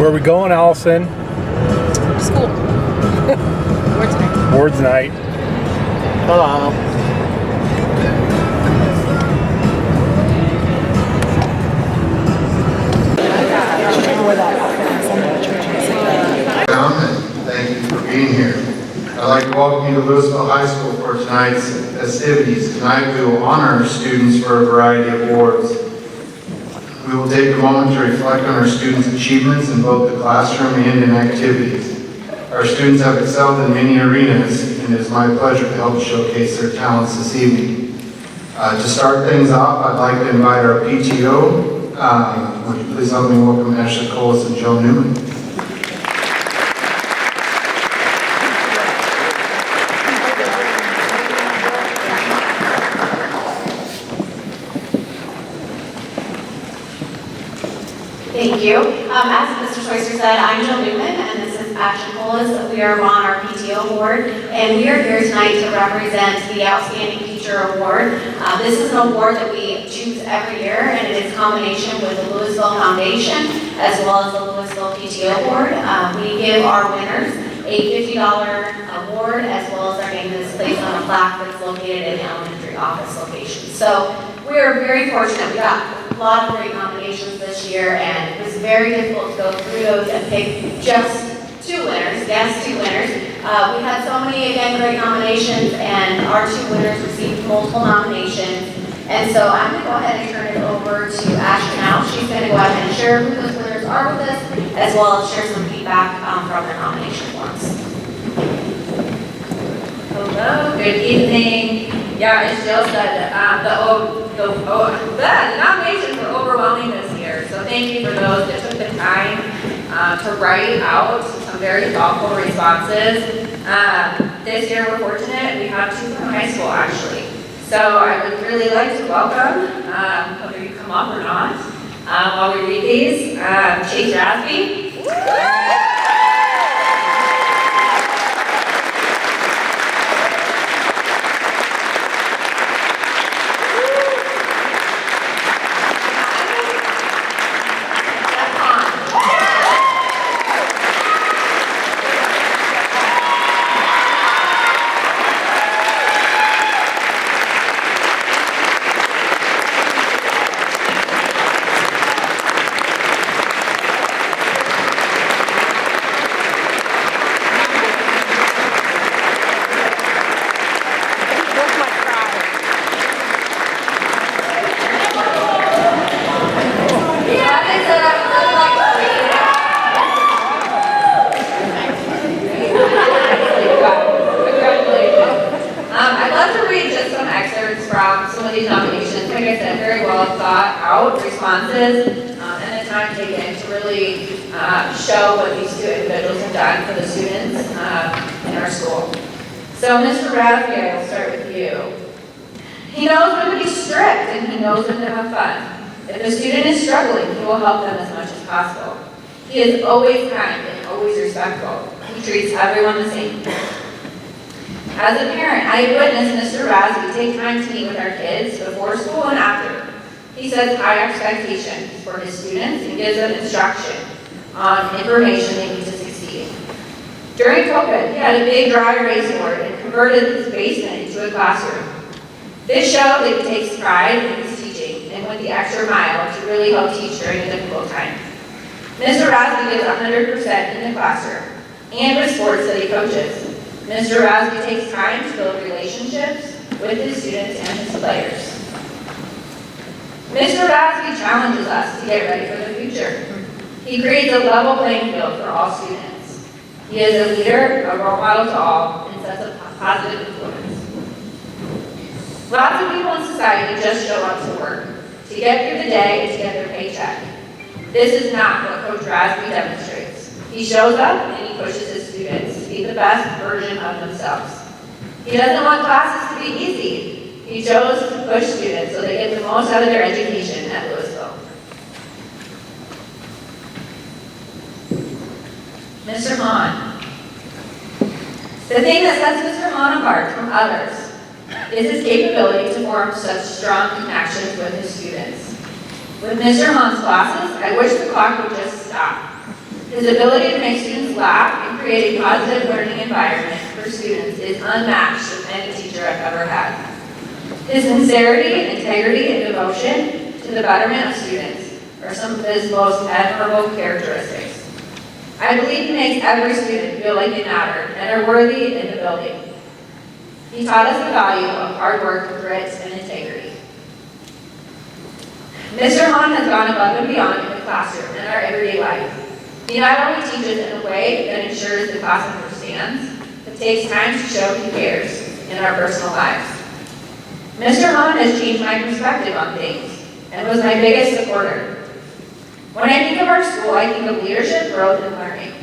Where are we going, Allison? School. Words night. Words night. Hello. Thank you for being here. I'd like to welcome you to Louisville High School for tonight's festivities. Tonight we will honor our students for a variety of awards. We will take a moment to reflect on our students' achievements in both the classroom and in activities. Our students have excelled in many arenas, and it is my pleasure to help showcase their talents this evening. To start things off, I'd like to invite our PTO. Would you please help me welcome Ashley Coles and Joe Newman. Thank you. As Mr. Schweitzer said, I'm Jill Newman, and this is Ashley Coles. We are on our PTO board, and we are here tonight to represent the Outstanding Teacher Award. This is an award that we choose every year, and it is a combination with the Louisville Foundation as well as the Louisville PTO Board. We give our winners a $50 award, as well as our name is placed on a plaque that's located in the elementary office location. So we are very fortunate. We got a lot of great nominations this year, and it was very difficult to go through those and pick just two winners. Yes, two winners. We had so many, again, great nominations, and our two winners received multiple nominations. And so I'm going to go ahead and turn it over to Ashley now. She's going to go ahead and share who those winners are with us, as well as share some feedback from their nomination forms. Hello, good evening. Yeah, as Jill said, the nominations were overwhelming this year, so thank you for those that took the time to write out some very thoughtful responses. This year we're fortunate, we have two from high school actually. So I would really like to welcome, whether you come up or not, while we read these, Chase Rasby. So Mr. Rasby, I will start with you. He knows when to be strict and he knows when to have fun. If a student is struggling, he will help them as much as possible. He is always kind and always respectful. He treats everyone the same. As a parent, I have witnessed Mr. Rasby take time to meet with our kids before school and after. He sets high expectations for his students and gives them instruction on information they need to succeed. During COVID, he had a big dry erase board and converted his basement into a classroom. This showed that he takes pride in his teaching and went the extra mile to really help teach during a difficult time. Mr. Rasby gives 100% in the classroom and with sports that he coaches. Mr. Rasby takes time to build relationships with his students and his players. Mr. Rasby challenges us to get ready for the future. He creates a level playing field for all students. He is a leader, a role model to all, and sets a positive influence. Lots of people in society just show up to work, to get through the day and to get their paycheck. This is not what Coach Rasby demonstrates. He shows up and he pushes his students to be the best version of themselves. He doesn't want classes to be easy. He chose to push students so they get the most out of their education at Louisville. Mr. Hahn. The thing that sets Mr. Hahn apart from others is his capability to form such strong connections with his students. With Mr. Hahn's classes, I wish the clock would just stop. His ability to make students laugh and create a positive learning environment for students is unmatched with any teacher I've ever had. His sincerity, integrity, and devotion to the betterment of students are some of his most admirable characteristics. I believe he makes every student feel like they matter and are worthy in the building. He taught us the value of hard work, grit, and integrity. Mr. Hahn has gone above and beyond in the classroom and our everyday life. He not only teaches in a way that ensures the class understands, but takes time to show he cares in our personal lives. Mr. Hahn has changed my perspective on things and was my biggest supporter. When I think of our school, I think of leadership, growth, and learning.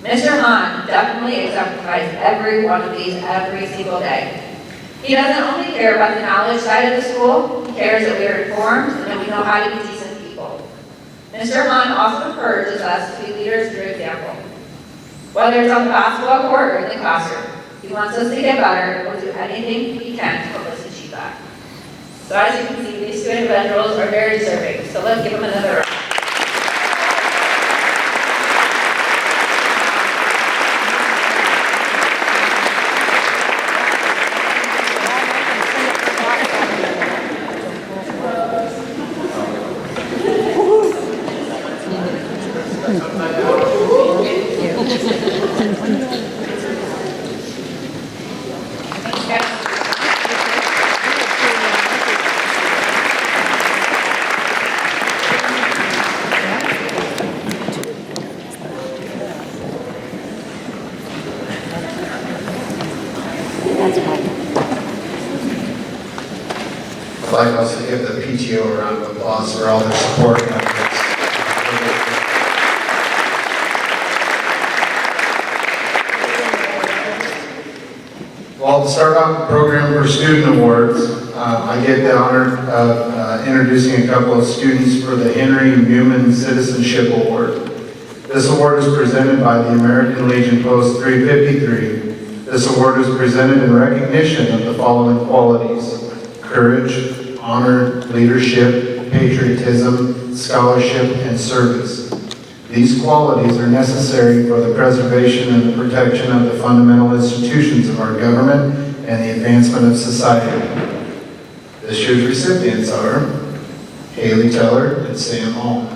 Mr. Hahn definitely exemplifies every one of these every single day. He doesn't only care about the knowledge side of the school, he cares that we are informed and that we know how to be decent people. Mr. Hahn also encourages us to be leaders through example. Whether it's on the basketball court or in the classroom, he wants us to get better and will do anything he can to help us achieve that. So as you can see, these two individuals are very deserving, so let's give them another round. I'd like also to give the PTO a round of applause for all their support and efforts. Well, to start off the program for student awards, I get the honor of introducing a couple of students for the Henry Newman Citizenship Award. This award is presented by the American Legion Post 353. This award is presented in recognition of the following qualities: courage, honor, leadership, patriotism, scholarship, and service. These qualities are necessary for the preservation and the protection of the fundamental institutions of our government and the advancement of society. This year's recipients are Haley Teller and Sam Hall.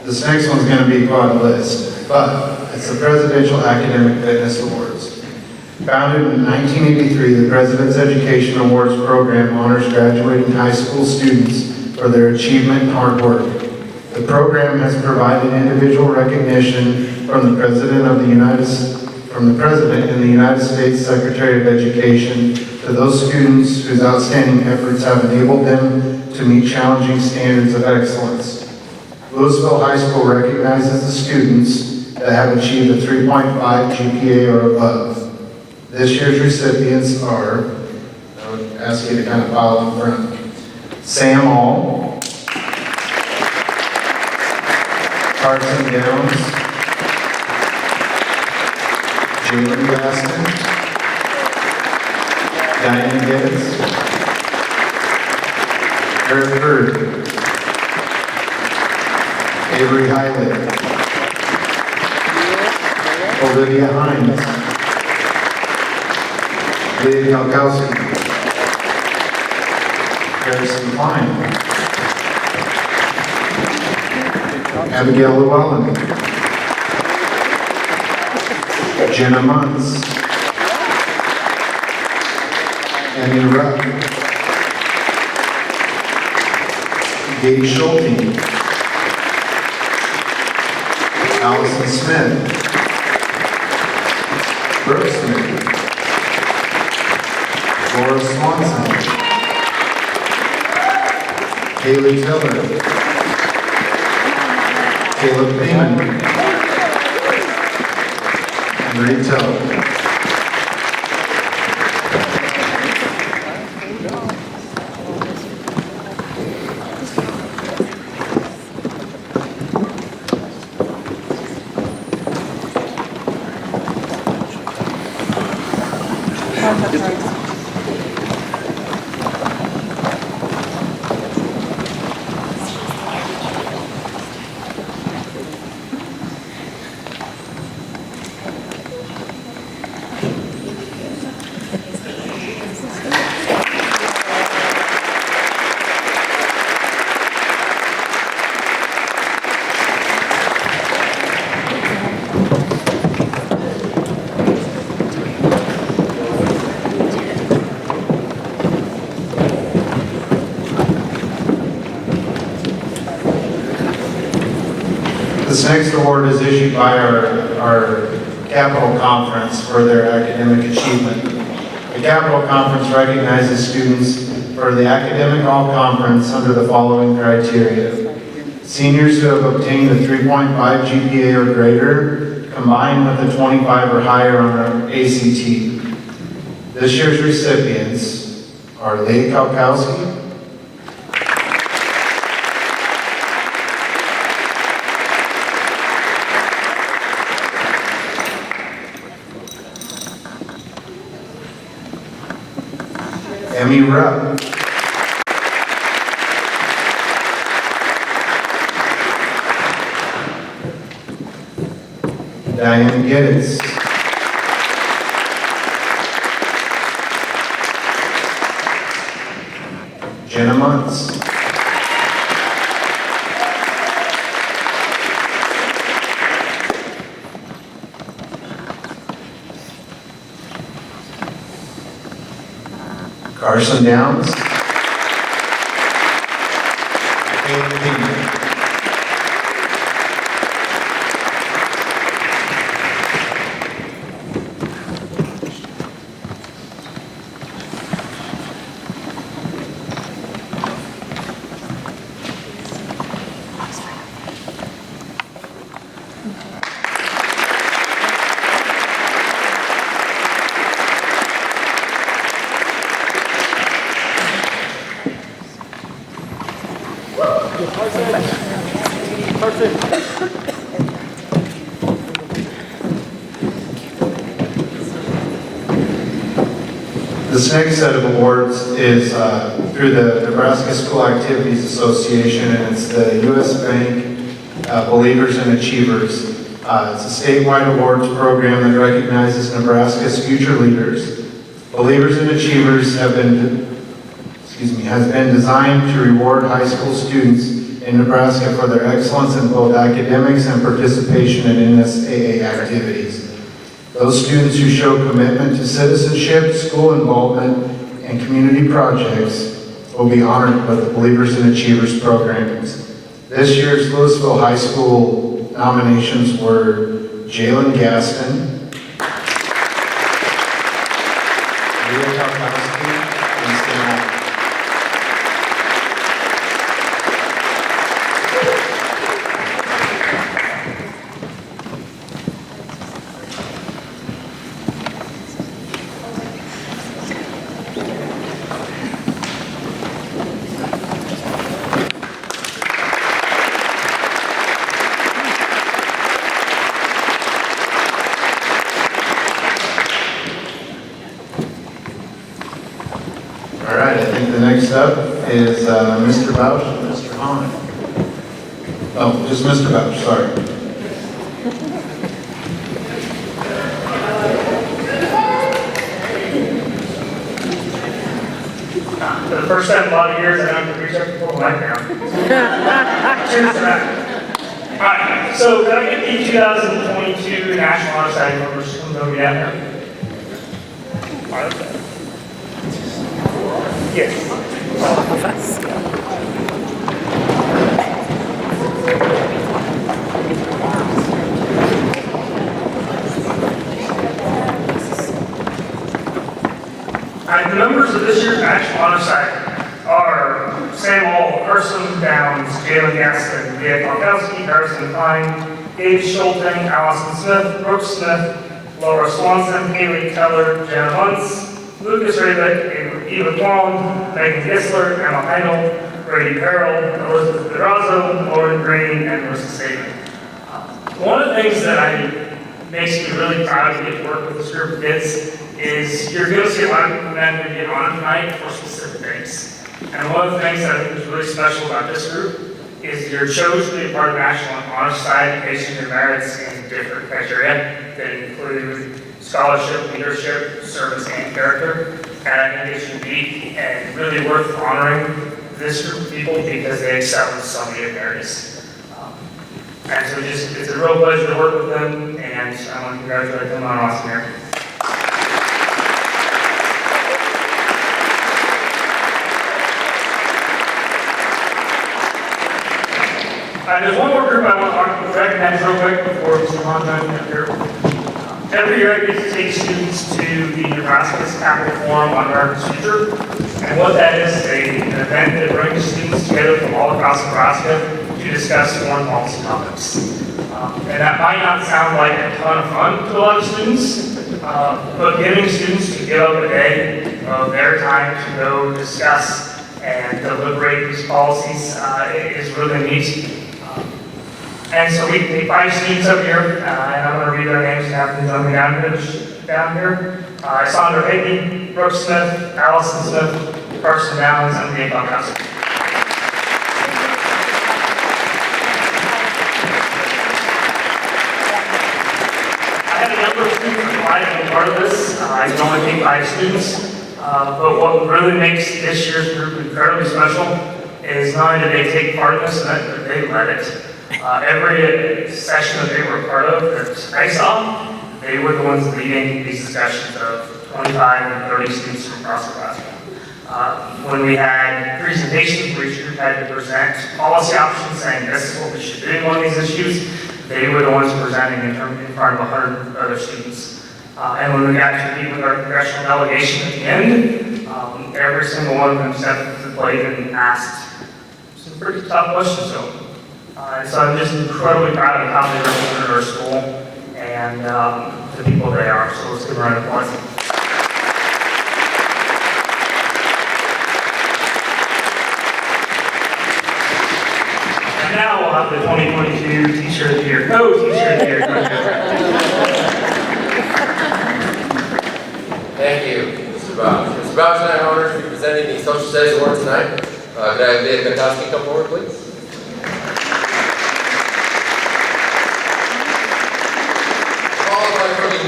This next one's going to be quite a list, but it's the Presidential Academic Fitness Awards. Founded in 1983, the President's Education Awards program honors graduating high school students for their achievement and hard work. The program has provided individual recognition from the President and the United States Secretary of Education to those students whose outstanding efforts have enabled them to meet challenging standards of excellence. Louisville High School recognizes the students that have achieved a 3.5 GPA or above. This year's recipients are, I would ask you to kind of follow in front, Sam Hall, Carson Downs, Jalen Baskin, Diane Gibbs, Eric Bird, Avery Hiley, Olivia Hines, Leah Galkowski, Harrison Klein, Abigail Llewellyn, Jenna Muntz, Annie Rupp, Gage Schulte, Allison Smith, Brooke Smith, Laura Swanson, Haley Tiller, Caleb Newman, and Reed Tiller. This next award is issued by our Capital Conference for their academic achievement. The Capital Conference recognizes students for the academic all-conference under the following criteria. Seniors who have obtained a 3.5 GPA or greater, combined with a 25 or higher on our ACT. This year's recipients are Leigh Kalkowski, Emmy Rupp, Diane Geddes, Jenna Muntz, Carson Downs, This next set of awards is through the Nebraska School Activities Association, and it's the U.S. Bank Believers and Achievers. It's a statewide awards program that recognizes Nebraska's future leaders. Believers and Achievers has been designed to reward high school students in Nebraska for their excellence in both academics and participation in NSAA activities. Those students who show commitment to citizenship, school involvement, and community projects will be honored by the Believers and Achievers programs. This year's Louisville High School nominations were Jalen Gaston, Leah Kalkowski, and Stella. All right, I think the next up is Mr. Bouch and Mr. Hahn. Oh, just Mr. Bouch, sorry. For the first time in a lot of years, I don't have to reach up before my background. Cheers to that. All right, so can I get the 2022 National Honor Society members to come over down here? All right. Yes. All of us. All right, the members of this year's National Honor Society are Sam All, Carson Downs, Jalen Gaston, Leah Polkowski, Carson Klein, Dave Schulting, Allison Smith, Brooke Smith, Laura Swanson, Haley Keller, Jenna Muntz, Lucas Ravick, Eva Kwong, Megan Gisler, Emma Heidel, Brady Carroll, Elizabeth Pedraza, Lauren Green, and Marissa Saban. One of the things that makes me really proud to get to work with this group of kids is you're going to see a lot of people that get on tonight for specific things. And one of the things that I think is really special about this group is you're chosen to be part of the National Honor Society based on your merits and different criteria that include scholarship, leadership, service, and character. And I think it's unique and really worth honoring this group of people because they excel in so many areas. And so it's a real pleasure to work with them, and I want to congratulate them on an awesome year. There's one more group I want to recognize real quick before we move on up here. Every year I get to take students to the Nebraska's Capital Forum on America's Future. And what that is an event that brings students together from all across Nebraska to discuss foreign policy topics. And that might not sound like a ton of fun to a lot of students, but giving students to give up a day of their time to go discuss and deliberate these policies is really neat. And so we take 5 students up here, and I'm going to read their names and have them join me down here. Sandra Hickey, Brooke Smith, Allison Smith, Carson Downs, and Dave Polkowski. I had a number of students apply to be part of this. I can only take 5 students, but what really makes this year's group incredibly special is not only did they take part in this event, but they led it. Every session that they were a part of that I saw, they were the ones leading these discussions of 25 and 30 students from across Nebraska. When we had presentations where each group had to present policy options saying this is what we should do on these issues, they were the ones presenting in front of 100 other students. And when we got to meet with our congressional delegation at the end, every single one of them stepped up to the plate and asked some pretty tough questions to them. So I'm just incredibly proud of how they represented our school and the people they are. So let's give a round of applause. And now we'll have the 2022 Teacher of the Year. Teacher of the Year. Thank you, Mr. Bausch. Mr. Bausch and I are honored to be presenting the Social Studies Award tonight. Could I have Leah Polkowski come forward, please?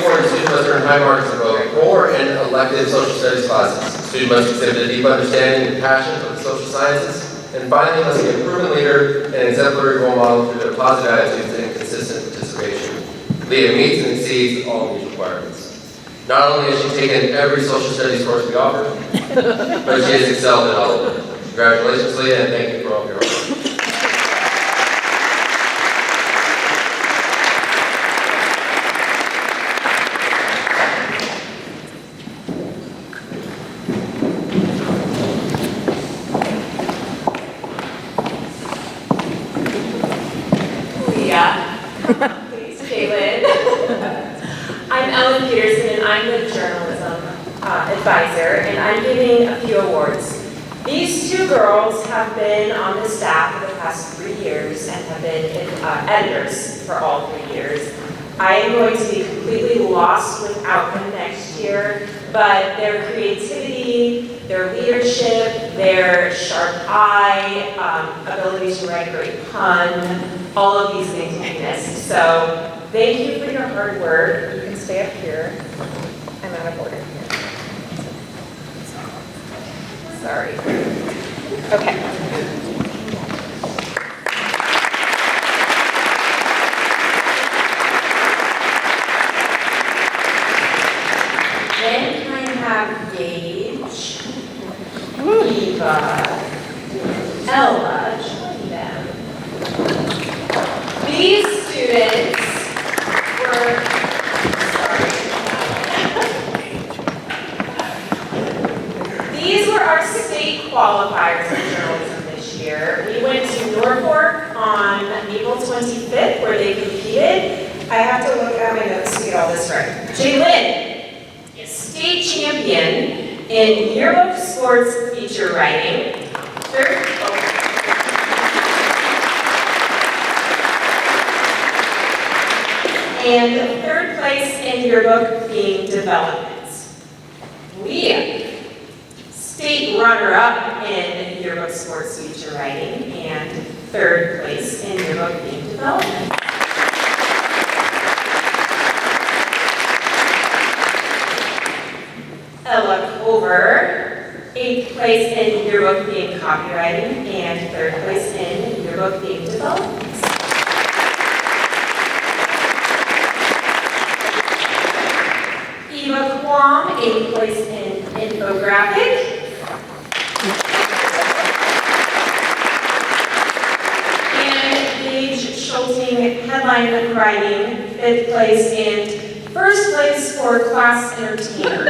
Student must earn high marks in both core and elective social studies classes. Student must exhibit a deep understanding and passion for the social sciences. And finally, must be a proven leader and an exemplary role model through their positive attitudes and consistent participation. Leah meets and exceeds all of these requirements. Not only has she taken every social studies course we offer, but she has excelled in all of them. Congratulations, Leah, and thank you for all of your work. Advisor, and I'm giving a few awards. These 2 girls have been on the staff for the past 3 years and have been editors for all 3 years. I am going to be completely lost without them next year, but their creativity, their leadership, their sharp eye, ability to write a great pun, all of these things will be missed. So thank you for your hard work. You can stay up here. I'm out of order here. Sorry. Okay. Then can I have Gage, Eva, Ella, join them. These students were, these were our state qualifiers year. We went to Norfolk on April 25th where they competed. I have to look at my notes to get all this right. Jaylin is state champion in yearbook sports feature writing. And third place in yearbook theme development. Leah, state runner-up in yearbook sports feature writing and third place in yearbook theme development. Ella Culver, 8th place in yearbook theme copywriting and 3rd place in yearbook theme development. Eva Kwong, 8th place in infographic. And Gage Schulting, headline writing, 5th place and 1st place for class entertainer.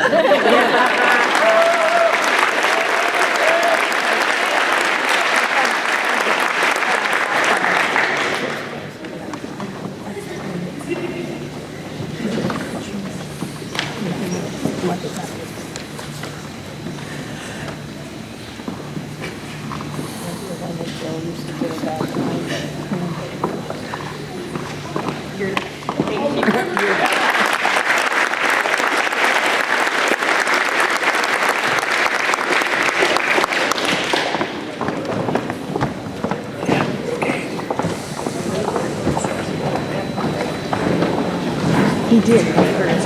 He did.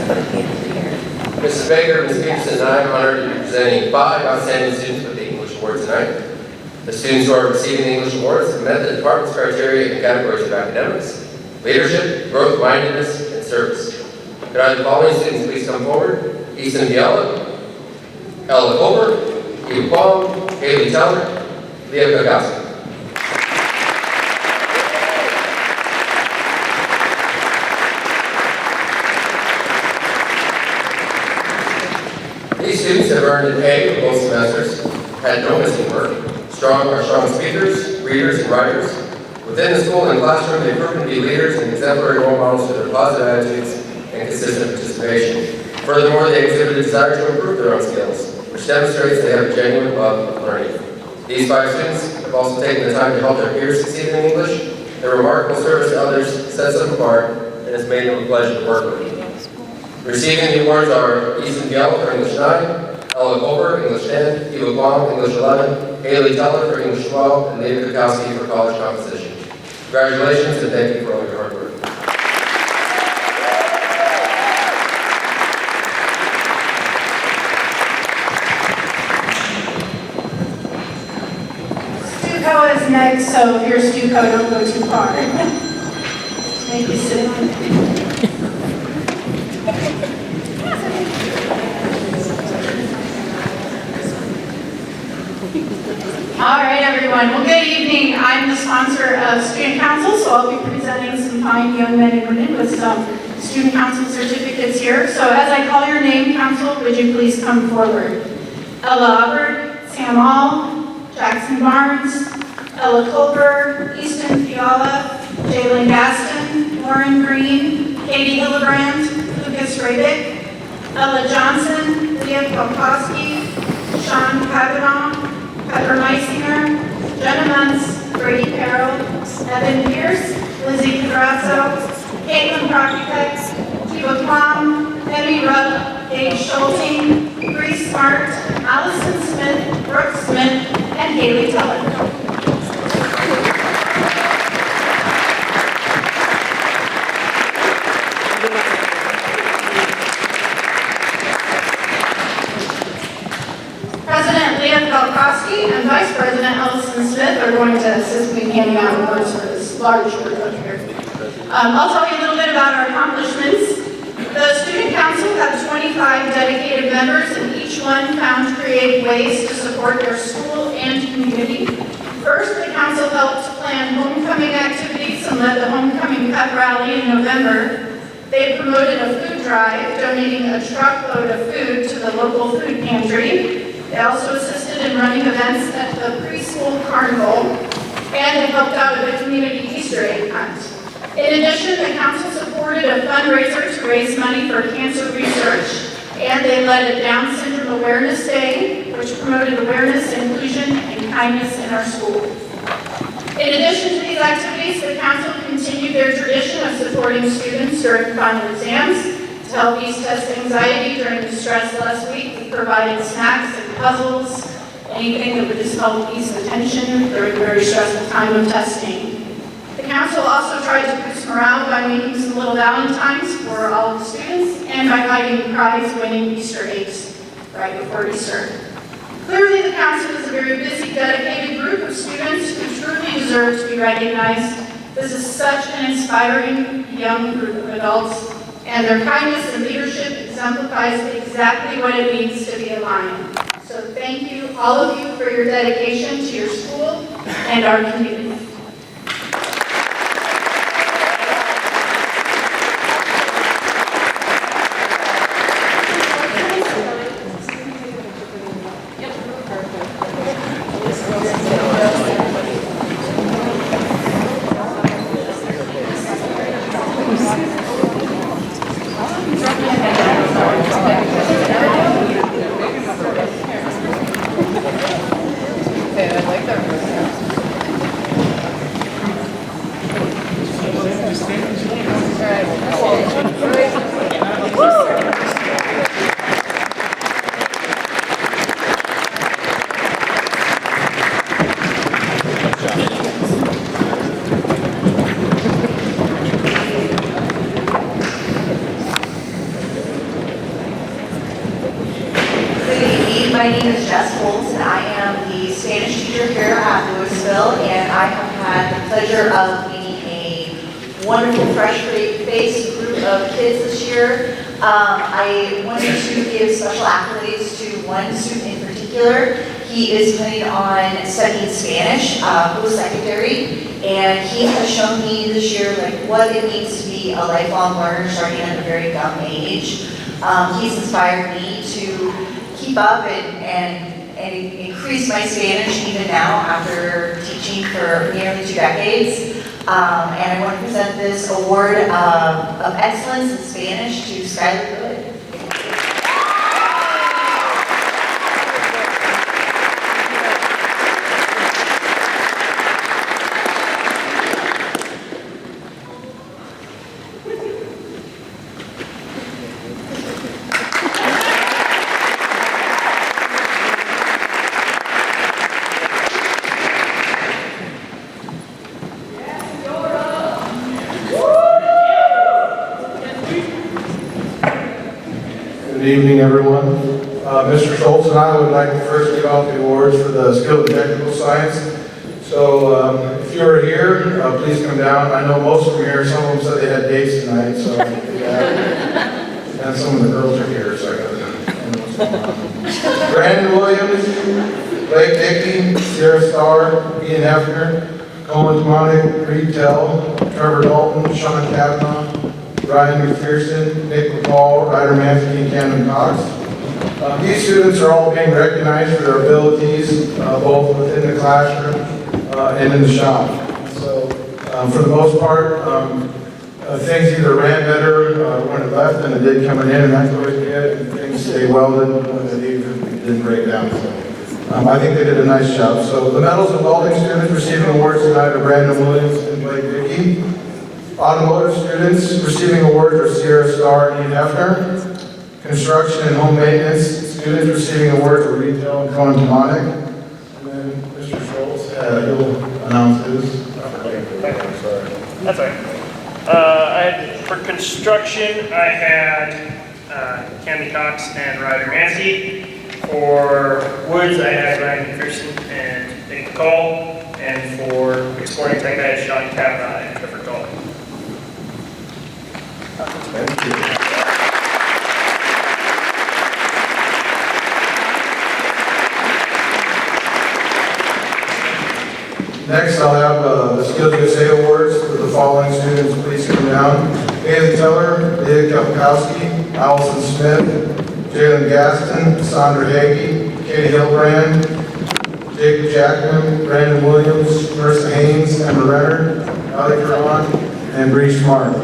But it can't be here. Mrs. Baker, Ms. Peterson, and I am honored to be presenting 5 outstanding students with the English Award tonight. The students who are receiving the English Awards have met the department's criteria in categories of academics, leadership, growth-mindedness, and service. Could I have the following students please come forward? Ethan Biella, Ella Colbert, Eva Kwong, Haley Teller, Leah Gagowski. These students have earned an A in both semesters, had no missing work, are strong speakers, readers, and writers. Within the school and classroom, they've proven to be leaders and exemplary role models for their positive attitudes and consistent participation. Furthermore, they exhibit a desire to improve their own skills, which demonstrates they have a genuine love of learning. These 5 students have also taken the time to help their peers succeed in English. Their remarkable service to others sets them apart and has made them a pleasure to work with. Receiving the awards are Ethan Biella for English 9, Ella Colbert, English 10, Eva Kwong, English 11, Haley Teller for English 12, and Leah Gagowski for college composition. Congratulations and thank you for all your hard work. Stuco is next, so if you're Stuco, don't go too far. Thank you, Sid. All right, everyone. Well, good evening. I'm the sponsor of Student Council, so I'll be presenting some fine young men and women with some Student Council certificates here. So as I call your name, Council, would you please come forward? Ella Hubbard, Sam All, Jackson Barnes, Ella Culver, Easton Fiala, Jalen Gaston, Lauren Green, Katie Hillebrand, Lucas Rabick, Ella Johnson, Leah Polkowski, Sean Kavanaugh, Pepper Meisinger, Jenna Muntz, Brady Carroll, Evan Pierce, Lizzie Cadrazzo, Caitlin Prokupek, Eva Plum, Emmy Rupp, Dave Schulting, Bree Smart, Allison Smith, Brooke Smith, and Haley Teller. And Vice President Allison Smith are going to assist me in handing out awards for this large group up here. I'll tell you a little bit about our accomplishments. The Student Council has 25 dedicated members, and each one found creative ways to support their school and community. First, the council helped plan homecoming activities and led the homecoming pep rally in November. They promoted a food drive, donating a truckload of food to the local food pantry. They also assisted assisted in running events at the preschool carnival, and they helped out with the community Easter egg hunt. In addition, the council supported a fundraiser to raise money for cancer research, and they led a Down Syndrome Awareness Day, which promoted awareness, inclusion, and kindness in our school. In addition to these activities, the council continued their tradition of supporting students during final exams. To help ease test anxiety during the stress last week, we provided snacks and puzzles, anything that would just help ease the tension during a very stressful time of testing. The council also tried to boost morale by making some little valentines for all of the students and by hiding prize-winning Easter eggs right before Easter. Clearly, the council is a very busy, dedicated group of students who truly deserve to be recognized. This is such an inspiring young group of adults, and their kindness and leadership exemplifies exactly what it means to be a Lion. So thank you, all of you, for your dedication to your school and our community. My name is Jess Holmes, and I am the Spanish teacher here at Louisville, and I have had the pleasure of meeting a wonderful, fresh-faced group of kids this year. I wanted to give special accolades to one student in particular. He is planning on studying Spanish post-secondary, and he has shown me this year what it means to be a lifelong learner starting at a very young age. He's inspired me to keep up and increase my Spanish even now after teaching for nearly 2 decades. And I want to present this award of excellence in Spanish to Skylar Good. Good evening, everyone. Mr. Schultz and I would like to first give out the awards for the skill and technical science. So if you are here, please come down. I know most of them are here. Some of them said they had dates tonight, so and some of the girls are here, so I got Brandon Williams, Blake Dickey, Sierra Starr, Ian Hefner, Colin Demonic, Reed Tell, Trevor Dalton, Sean Kavanaugh, Ryan McPherson, Nick McCall, Ryder Manfield, and Camden Cox. These students are all being recognized for their abilities, both within the classroom and in the shop. So, for the most part, things either ran better when it left than it did coming in, and that's always good. And things stay welded when they leave, it didn't break down. So, I think they did a nice job. So, the medals of welding students receiving awards tonight are Brandon Williams and Blake Dickey. Automotive students receiving awards are Sierra Starr and Ian Hefner. Construction and home maintenance students receiving awards are Reed Tell and Colin Demonic. And then Mr. Schultz, you'll announce his. That's all right. For construction, I had Camden Cox and Ryder Mancy. For woods, I had Ryan McPherson and Nick McCall. And for exporting tech, I had Sean Kavanaugh and Trevor Dalton. Thank you. Next, I'll have the Skills USA Awards for the following students. Please come down. Haley Teller, Leah Kapkowski, Allison Smith, Jalen Gaston, Sandra Hagee, Katie Hillbrand, Jacob Jackman, Brandon Williams, Marissa Haynes, Emma Renner, Ali Karan, and Bree Smart.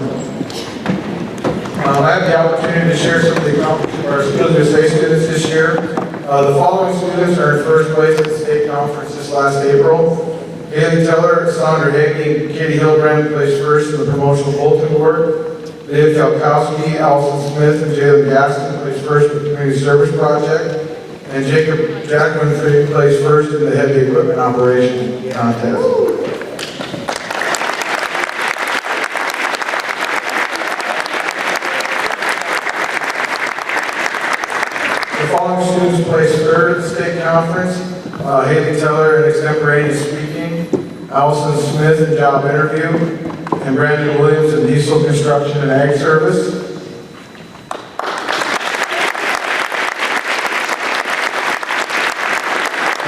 I have the opportunity to share some of the accomplishments of our Skills USA students this year. The following students are in first place at the state conference this last April. Haley Teller, Sandra Hagney, and Katie Hilbrand placed first in the Promotional Bulletin Award. Leah Kalkowski, Allison Smith, and Jalen Gaston placed first in the Community Service Project. And Jacob Jackman placed first in the Heavy Equipment Operation Contest. The following students placed third at the state conference: Haley Teller in extemporaneous speaking, Allison Smith in job interview, and Brandon Williams in diesel construction and ag service.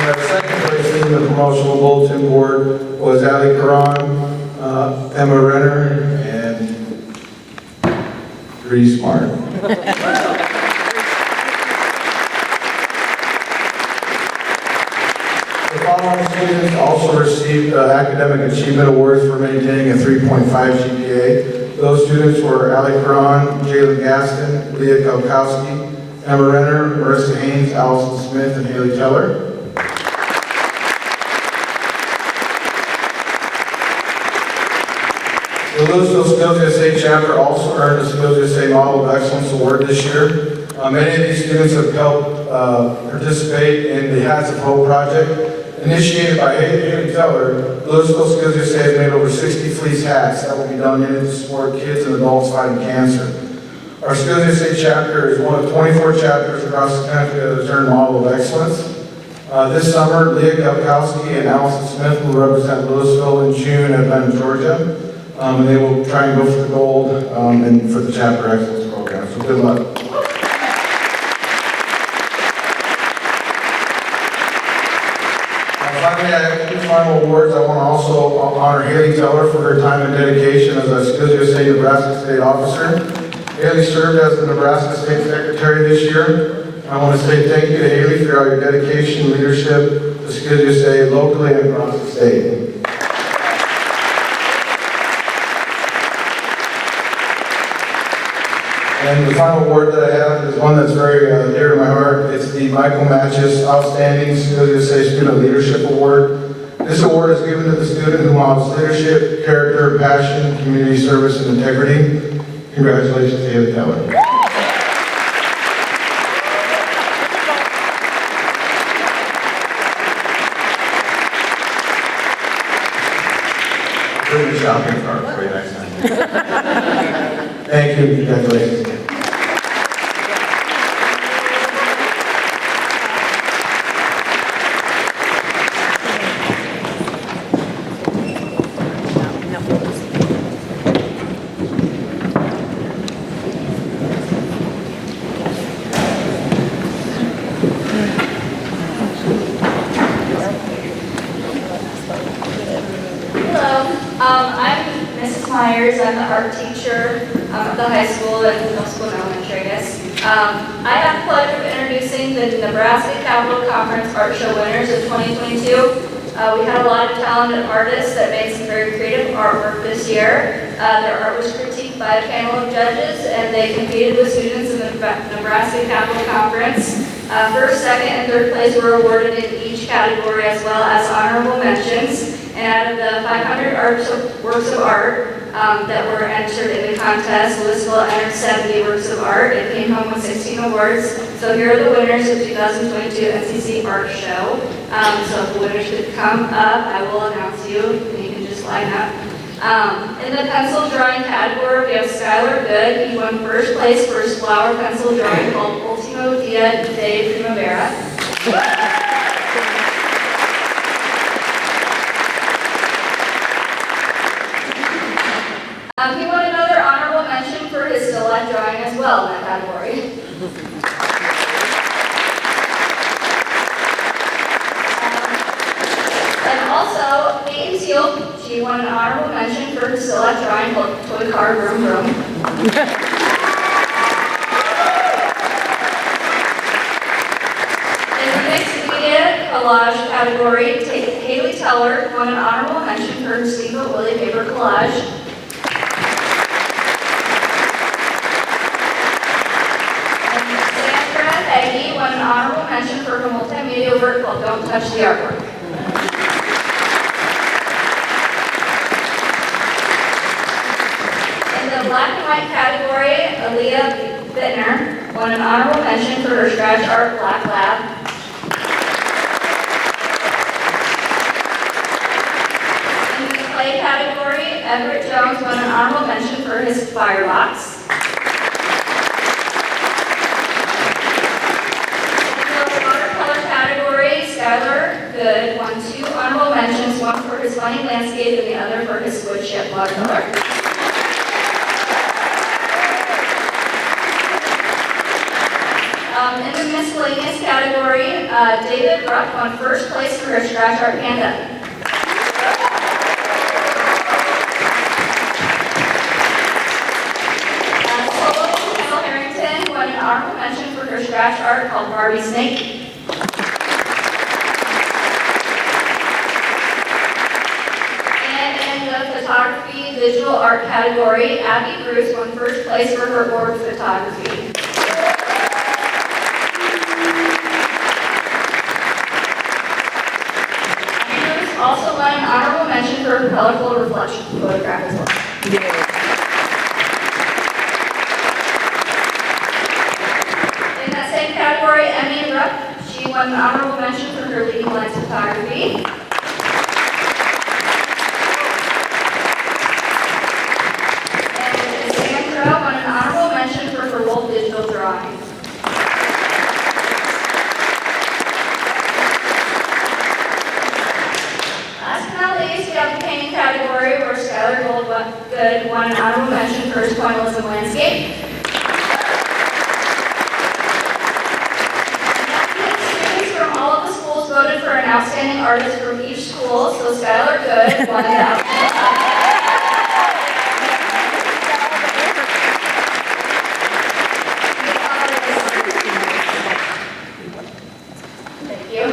And our second place in the promotional bulletin board was Ali Karan, Emma Renner, and Bree Smart. The following students also received academic achievement awards for maintaining a 3.5 GPA. Those students were Ali Karan, Jalen Gaston, Leah Kalkowski, Emma Renner, Marissa Haynes, Allison Smith, and Haley Teller. The Louisville Skills USA chapter also earned the Skills USA Model of Excellence Award this year. Many of these students have helped participate in the Hats of Hope project. Initiated by Haley Teller, Louisville Skills USA has made over 60 fleece hats that will be donated to support kids and adults fighting cancer. Our Skills USA chapter is one of 24 chapters across the country that has earned Model of Excellence. This summer, Leah Kalkowski and Allison Smith will represent Louisville in June at Atlanta, Georgia. And they will try and go for the gold and for the Chapter Excellence program. So good luck. Finally, I have two final awards. I want to also honor Haley Teller for her time and dedication as a Skills USA Nebraska State Officer. Haley served as the Nebraska State Secretary this year. I want to say thank you to Haley for all your dedication and leadership to Skills USA locally and across the state. And the final award that I have is one that's very dear to my heart. It's the Michael Matches Outstanding Skills USA Student Leadership Award. This award is given to the student who models leadership, character, passion, community service, and integrity. Congratulations to Haley Teller. Bring the shopping cart for you next time. Thank you. Congratulations. I'm Mrs. Myers. I'm the art teacher at the high school and middle school and elementary, I guess. I have the pleasure of introducing the Nebraska Capital Conference Art Show winners of 2022. We had a lot of talented artists that made some very creative artwork this year. Their art was critiqued by a panel of judges, and they competed with students in the Nebraska Capital Conference. First, second, and third place were awarded in each category, as well as honorable mentions. And out of the 500 works of art that were entered in the contest, Louisville entered 70 works of art. It came home with 16 awards. So here are the winners of the 2022 NCC Art Show. So if the winners could come up, I will announce you, and you can just line up. In the pencil drawing category, we have Skylar Good. He won first place for his flower pencil drawing called Ultimo Dia de Primavera. He won another honorable mention for his still life drawing as well in that category. And also, Peyton Teal, she won an honorable mention for her still life drawing called Toy Car Vroom Vroom. In the mixed media collage category, Haley Teller won an honorable mention for her Steamboat Willie paper collage. And Sandra Hagee won an honorable mention for her multimedia work called Don't Touch the Artwork. In the black and white category, Aaliyah Bittner won an honorable mention for her scratch art Black Lab. In the clay category, Everett Jones won an honorable mention for his firebox. In the watercolor category, Skylar Good won 2 honorable mentions, one for his funny landscape and the other for his wood chip watercolor. In the miscellaneous category, David Rupp won first place for his scratch art panda. Solo Michelle Harrington won an honorable mention for her scratch art called Barbie Snake. And in the photography visual art category, Abby Bruce won first place for her orb photography. Also won an honorable mention for her colorful reflection photograph as well. In that same category, Emmy Rupp, she won an honorable mention for her leading lens photography. And Sandra won an honorable mention for her Wolf digital drawing. Category where Skylar Goldgood won an honorable mention for his pointillism landscape. Students from all of the schools voted for an outstanding artist from each school, so Skylar Good won the Thank you.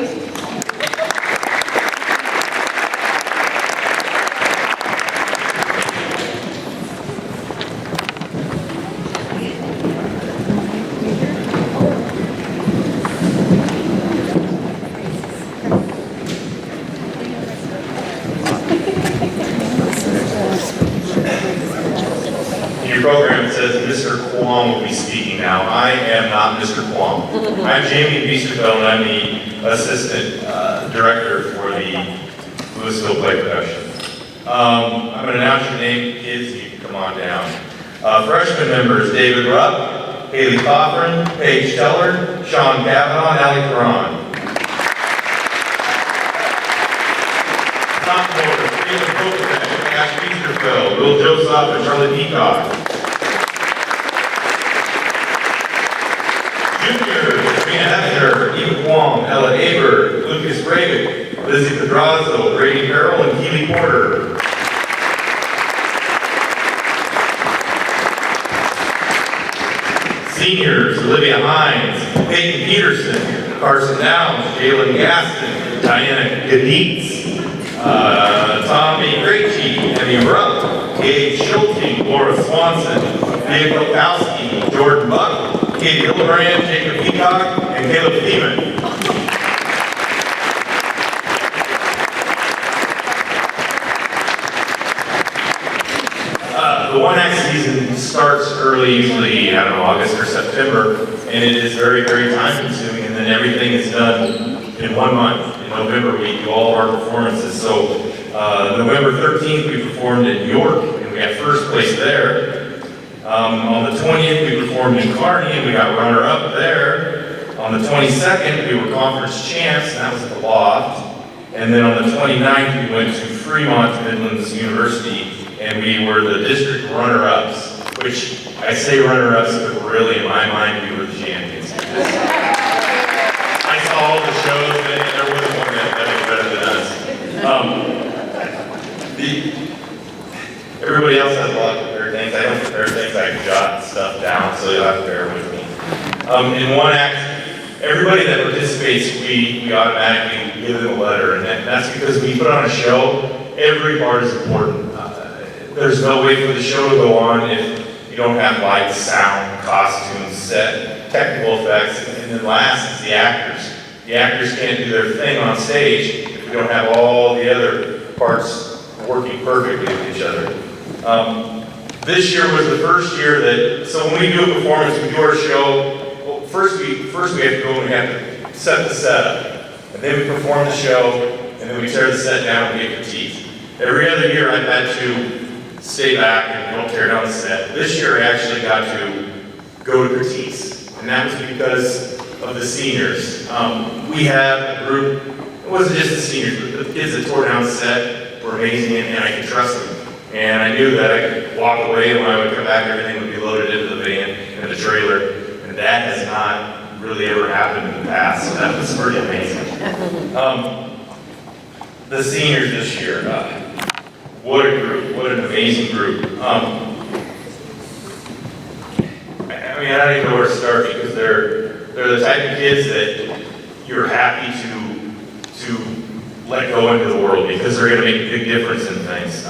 Program says Mr. Quam will be speaking now. I am not Mr. Quam. I'm Jamie Biesterfeld, and I'm the Assistant Director for the Louisville Play Production. I'm going to announce your name, kids, you can come on down. Freshman members, David Rupp, Haley Cochran, Paige Teller, Sean Cavanaugh, and Allie Ferran. Sophomores, Caleb Kovac, Ash Biesterfeld, Will Joseph, and Charlie Peacock. Juniors, Sabrina Hefner, Eva Kwong, Ella Aber, Lucas Brayvick, Lizzie Pedrazo, Brady Carroll, and Keely Porter. Seniors, Olivia Hines, Peyton Peterson, Carson Downs, Jalen Gaston, Diana Gaditz, Tommy Gracey, Emmy Rupp, Gabe Schulte, Laura Swanson, Leah Kolkowski, Jordan Buck, Katie Hildebrand, Jacob Peacock, and Caleb Thiemann. The one-act season starts early, usually, I don't know, August or September, and it is very, very time-consuming, and then everything is done in 1 month. In November, we do all of our performances. So, November 13th, we performed in York, and we got first place there. On the 20th, we performed in Kearney, and we got runner-up there. On the 22nd, we were conference champs, and that was at the Loft. And then on the 29th, we went to Fremont Midlands University, and we were the district runner-ups, which I say runner-ups, but really, in my mind, we were the champions. I saw all the shows, and there wasn't one that was better than us. Everybody else has a lot of prepared things. I don't prepare things, I jot stuff down, so you'll have to bear with me. In one act, everybody that participates, we automatically give them a letter, and that's because when you put on a show, every part is important. There's no way for the show to go on if you don't have lights, sound, costumes, set, technical effects, and then last is the actors. The actors can't do their thing on stage if we don't have all the other parts working perfectly with each other. This year was the first year that, so when we do a performance, we do our show, well, first we have to go and we have to set the set up. And then we perform the show, and then we tear the set down and we get critiqued. Every other year I've had to stay back and don't tear down the set. This year I actually got to go to critiques, and that was because of the seniors. We had a group, it wasn't just the seniors, but the kids that tore down the set were amazing, and I could trust them. And I knew that I could walk away, and when I would come back, everything would be loaded into the van and the trailer, and that has not really ever happened in the past, so that was pretty amazing. The seniors this year, what a group, what an amazing group. I mean, I don't even know where to start because they're the type of kids that you're happy to let go into the world because they're going to make a big difference in things.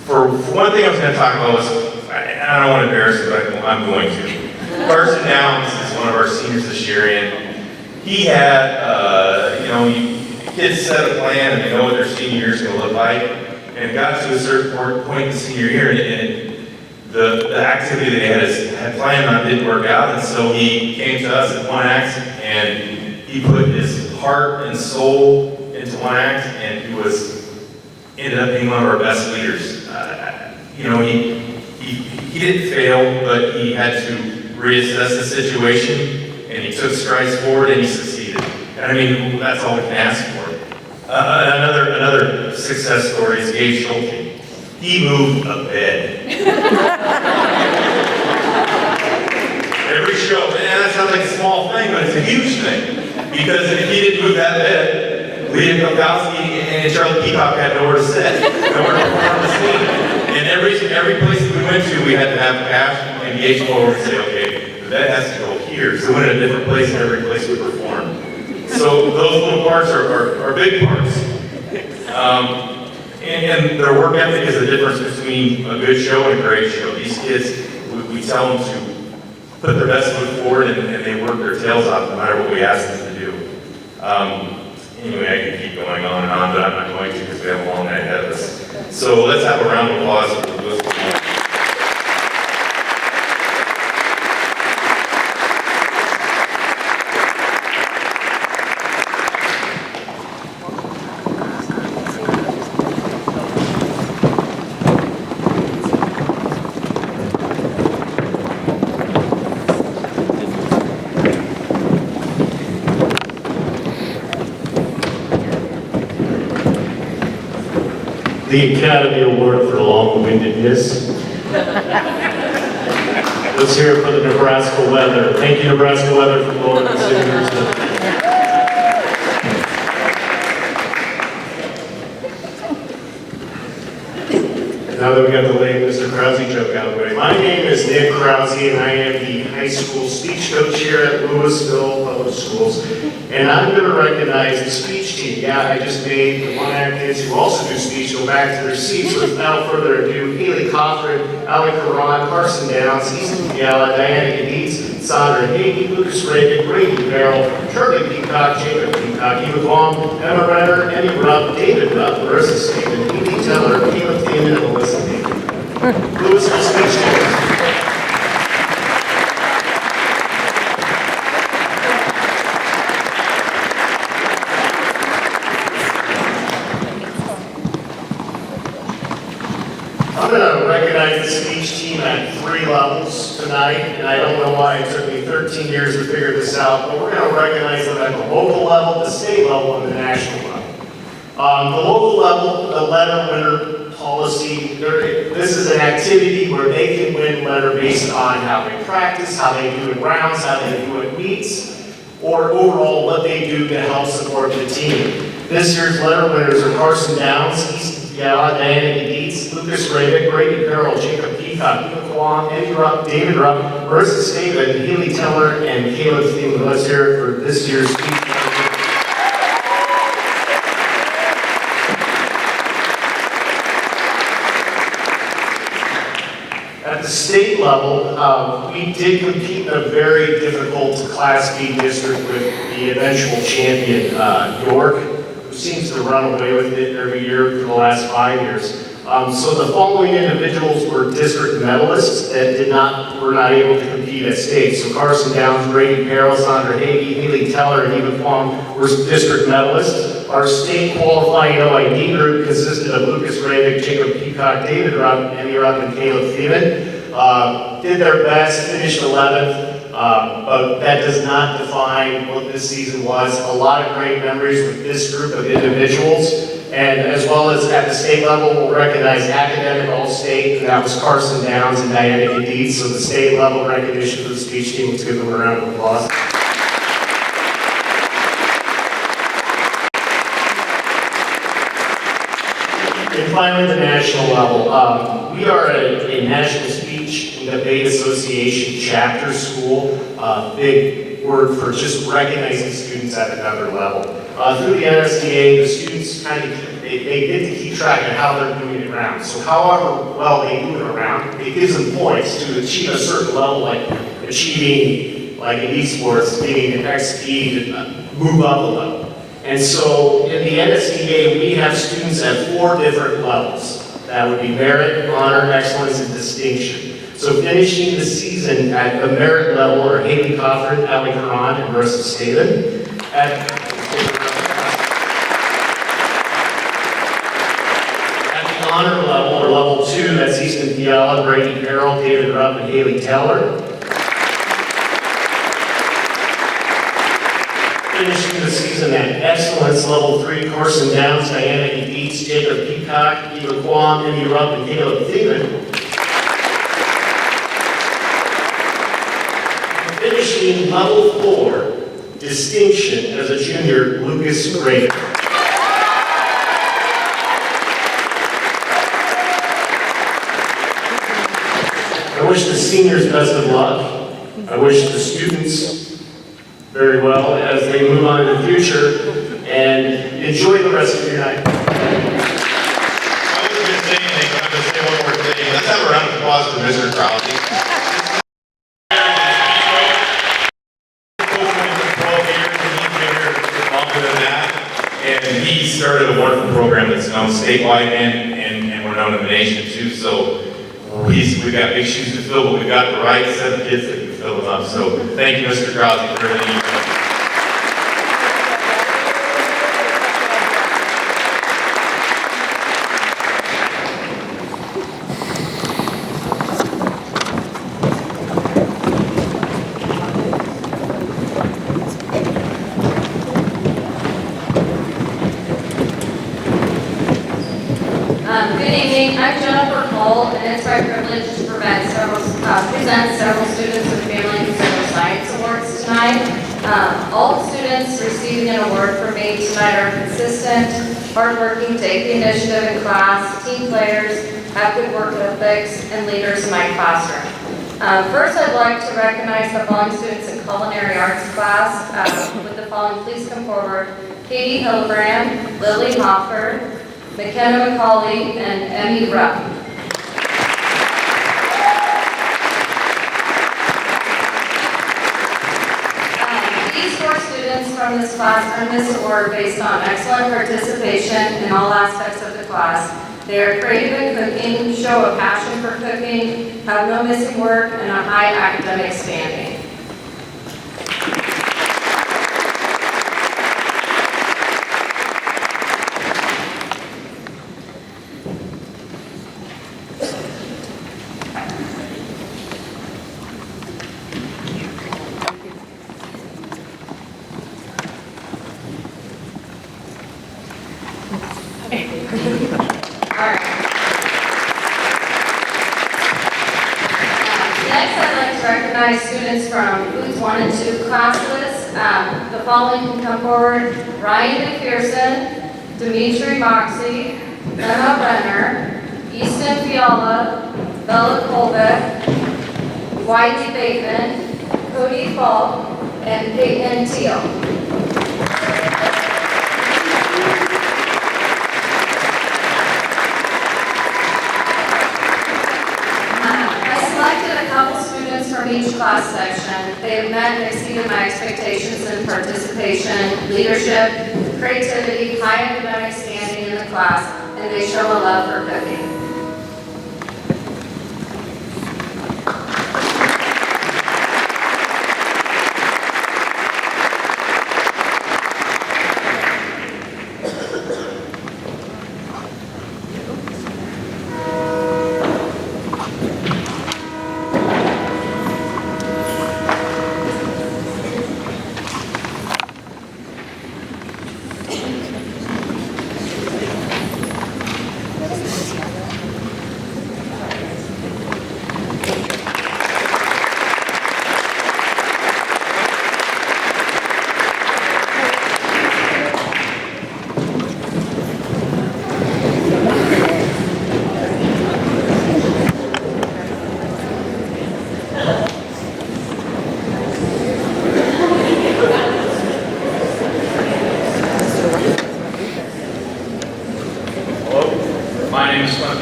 For one thing I was going to talk about was, I don't want to embarrass you, but I'm going to. Carson Downs is one of our seniors this year, and he had, kids set a plan and they know what their senior year is going to look like, and it got to a certain point in the senior year, and the activity that he had planned on didn't work out, and so he came to us at one act, and he put his heart and soul into one act, and he ended up being one of our best leaders. He didn't fail, but he had to reassess the situation, and he took strides forward, and he succeeded. And I mean, that's all we can ask for. Another success story is Gabe Schulte. He moved a bed. Every show, man, that sounds like a small thing, but it's a huge thing. Because if he didn't move that bed, Leah Kokowski and Charlie Peacock had nowhere to sit, nowhere to perform the scene. And every place that we went to, we had to have Ash and Gage go over and say, okay, the bed has to go here. So we went in a different place in every place we performed. So those little parts are big parts. And their work ethic is the difference between a good show and a great show. These kids, we tell them to put their best foot forward and they work their tails off no matter what we ask them to do. Anyway, I could keep going on and on, but I'm not going to because we have a long night ahead of us. So let's have a round of applause for the Louisville. The Academy Award for long-windedness. Let's hear it for the Nebraska Weather. Thank you, Nebraska Weather, for blowing the singers. Now that we got the lame Mr. Krause joke out of the way. My name is Nick Krause, and I am the high school speech coach here at Louisville Public Schools. And I'm going to recognize the speech team. Yeah, I just made the one-act kids who also do speech go back to their seats. So without further ado, Haley Cochran, Alec Caron, Carson Downs, Easton Fiala, Diana Yaniz, Sandra Haiti, Lucas Reagan, Brady Farrell, Charlie Peacock, Jacob Peacock, Eva Long, Emma Renner, Emmy Rupp, David Rupp, Marissa Stamen, Edie Teller, Caleb Damon, and Melissa Damon. Louisville speech teams. I'm going to recognize the speech team at 3 levels tonight, and I don't know why it took me 13 years to figure this out, but we're going to recognize them at the local level, the state level, and the national level. The local level, the letter winner policy, this is an activity where they can win letter based on how they practice, how they do in rounds, how they do in meets, or overall what they do to help support the team. This year's letter winners are Carson Downs, Diana Yaniz, Lucas Reagan, Brady Farrell, Jacob Peacock, Eva Kwong, Eddie Rupp, David Rupp, Marissa Stamen, Haley Teller, and Caleb Thielen. Let's hear it for this year's speech. At the state level, we did compete in a very difficult Class B district with the eventual champion, York, who seems to run away with it every year for the last 5 years. So the following individuals were district medalists that were not able to compete at state. So Carson Downs, Brady Carroll, Sandra Hagee, Haley Teller, and Eva Kwong were district medalists. Our state qualifying OID group consisted of Lucas Ravick, Jacob Peacock, David Rupp, Emmy Rupp, and Caleb Thielen. Did their best, finished 11th, but that does not define what this season was. A lot of great memories with this group of individuals. And as well as at the state level, we'll recognize academic all-state, and that was Carson Downs and Diana Gadid. So the state level recognition for the speech team, let's give them a round of applause. And finally, the national level. We are a national speech and debate association chapter school. Big word for just recognizing students at another level. Through the NSDA, the students they get to keep track of how they're doing it around. So however well they do it around, it gives them points to achieve a certain level, like achieving, like in esports, getting an XP to move up a level. And so in the NSDA, we have students at 4 different levels. That would be merit, honor, excellence, and distinction. So finishing the season at the merit level are Haley Coffin, Ali Karan, and Marissa Staven. At the honor level, or level 2, that's Easton Fiala, Brady Carroll, David Rupp, and Haley Teller. Finishing the season at excellence, level 3, Carson Downs, Diana Gadid, Jacob Peacock, Eva Kwong, Emmy Rupp, and Caleb Thielen. Finishing level 4, distinction as a junior, Lucas Ravick. I wish the seniors best of luck. I wish the students very well as they move on in the future, and enjoy the rest of your night. I wasn't going to say anything, but I'm going to say one more thing. Let's have a round of applause for Mr. Crowley. And he started a wonderful program that's known statewide and we're known in the nation too. So we've got big shoes to fill, but we've got the right set of kids that can fill them up. So thank you, Mr. Crosby, for everything you've done. Good evening, I'm Jennifer Cole, and it's my privilege to present several students with Family and Social Science Awards tonight. All the students receiving an award from me tonight are consistent, hardworking, take the initiative in class, team players, have good work ethics, and leaders in my classroom. First, I'd like to recognize the following students in Culinary Arts class. With the following, please come forward. Katie Hillebrand, Lily Hoffer, McKenna McCauley, and Emmy Rupp. These 4 students from this class earned this award based on excellent participation in all aspects of the class. They are creative in cooking, show a passion for cooking, have no missing work, and a high academic standing. Students from Foods 1 and 2 classes. The following can come forward. Ryan McPherson, Dimitri Moxie, Emma Brenner, Easton Fiala, Bella Colbeck, Wiley Bateman, Cody Falk, and Peyton Teal. My each class section. They have met and exceeded my expectations in participation, leadership, creativity, high academic standing in the class, and they show a love for cooking.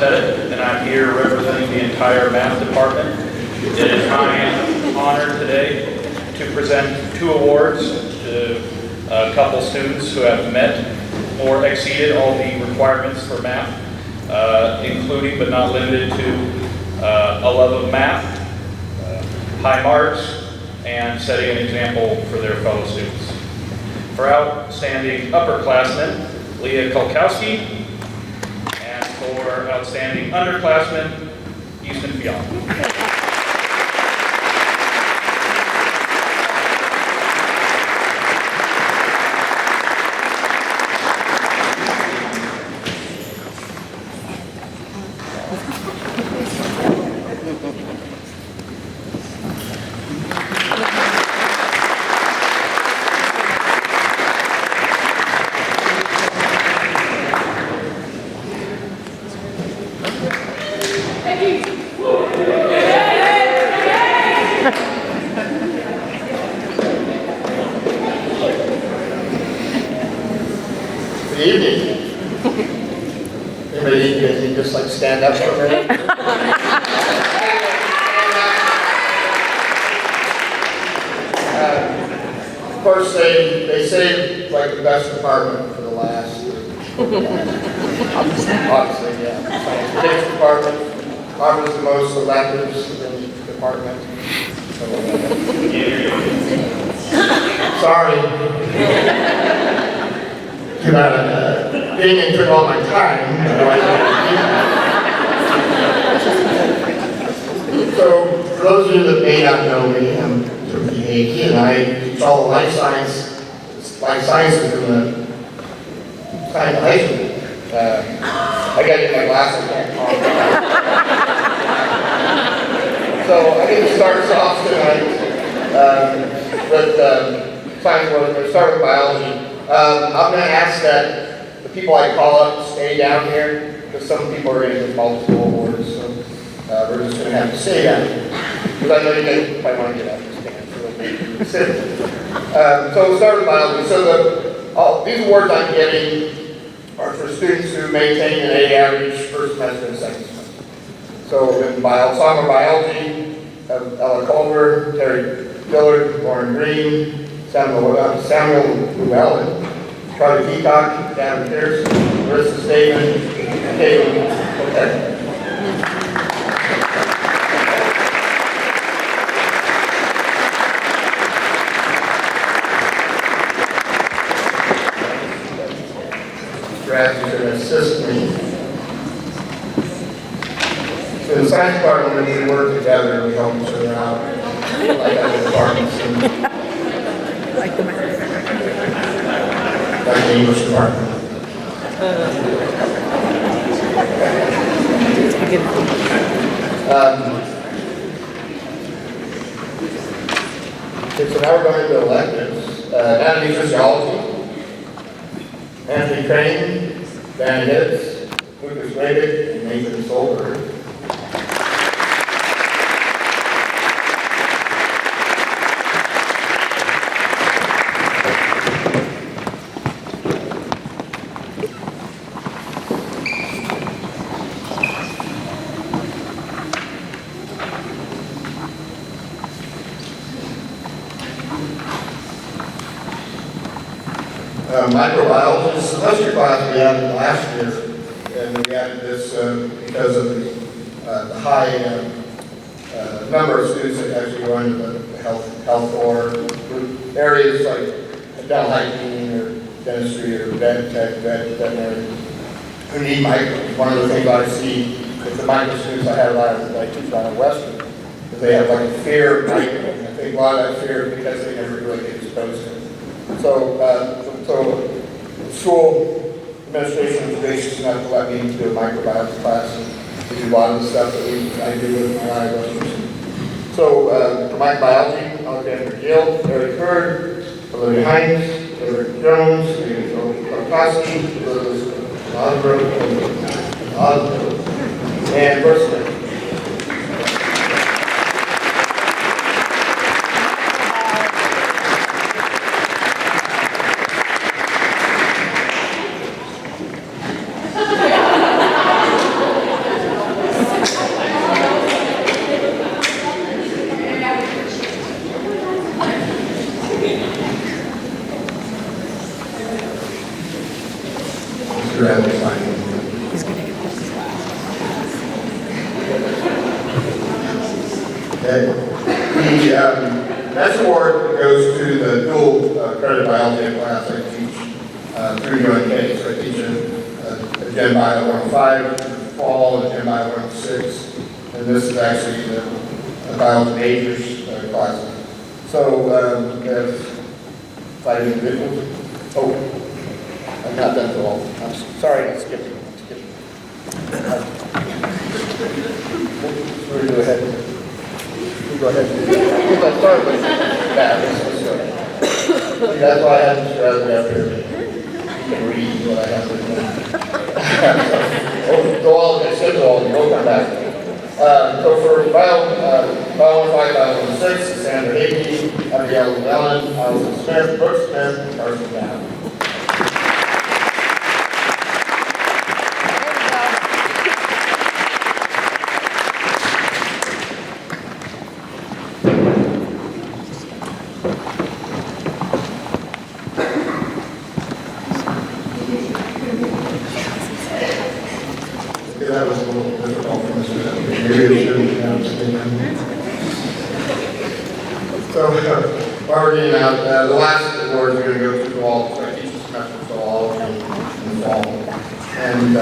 And I'm here representing the entire math department. It is my honor today to present 2 awards to a couple students who have met or exceeded all the requirements for math, including but not limited to a love of math, high marks, and setting an example for their fellow students. For outstanding upperclassmen, Leah Kolkowski, for outstanding underclassmen, Houston Fiala. Good evening. Anybody just like stand up for a minute? Of course, they saved like the best department for the last. Obviously, yeah. Science department offers the most electives in the department. Sorry. Being took all my time. So, for those of you that may not know me, I'm Timothy Hakey, and I teach all the life sciences in the science high school. I got to get my glasses back on. So, I think it starts off tonight with science work. We're going to start with biology. I'm going to ask that the people I call up stay down here, because some people are going to get multiple awards, so we're just going to have to stay down. Because I know you guys probably want to get up and stand, so we'll start with biology. So these awards I'm giving are for students who maintain an A average first semester and second semester. So in Song of Biology, Ella Culver, Terry Dillard, Lauren Green, Samuel Llewellyn, Charlie Peacock, Gavin Pearson, Marissa Stamen, and Caitlin Cotet. Brad, you're going to assist me. So in the science department, we work together and we help each other out, like other departments. Like the English department. Okay, so now we're going into electives. Anatomy, physiology. Anthony Crane, Van Hitz, Lucas Rabick, and Nathan Solberg. Microbiology is a semester class we added last year, and we added this because of the high number of students that actually go into the health or areas like dental hygiene or dentistry or veterinary who need microbes. One of the things I see with the micro students I have like teach out of Western is they have like a fear of microbes. And I think a lot of that fear is because they never really get exposed to it. So the school administration was gracious enough to let me do a microbiology class and to do a lot of the stuff that I do with my Western. So for microbiology, Alexander Gill, Eric Hurd, Olivia Hines, Eric Jones, Kokoski, Osborough, and Bristol. Next award goes to the dual credit biology class I teach through UNK. So I teach a Gen Bio 105 fall and Gen Bio 106, and this is actually the biology majors class. So we have 5 individuals. Oh, I'm not done at all. I'm sorry, I skipped it. We're going to go ahead. Go ahead. Because I started with that. That's why I have this rather up here. You can read what I have written. Go all of it, skip all of it, we'll come back. So for Bio 105, Bio 16, Sandra Hickey, Abigail Llewellyn, Allison Smith, Brooke Smith, and Carson Downs. That was a little difficult for us. Maybe it shouldn't have So, while we're getting out, the last awards are going to go to all, so I teach the semester, so all of them in the fall. And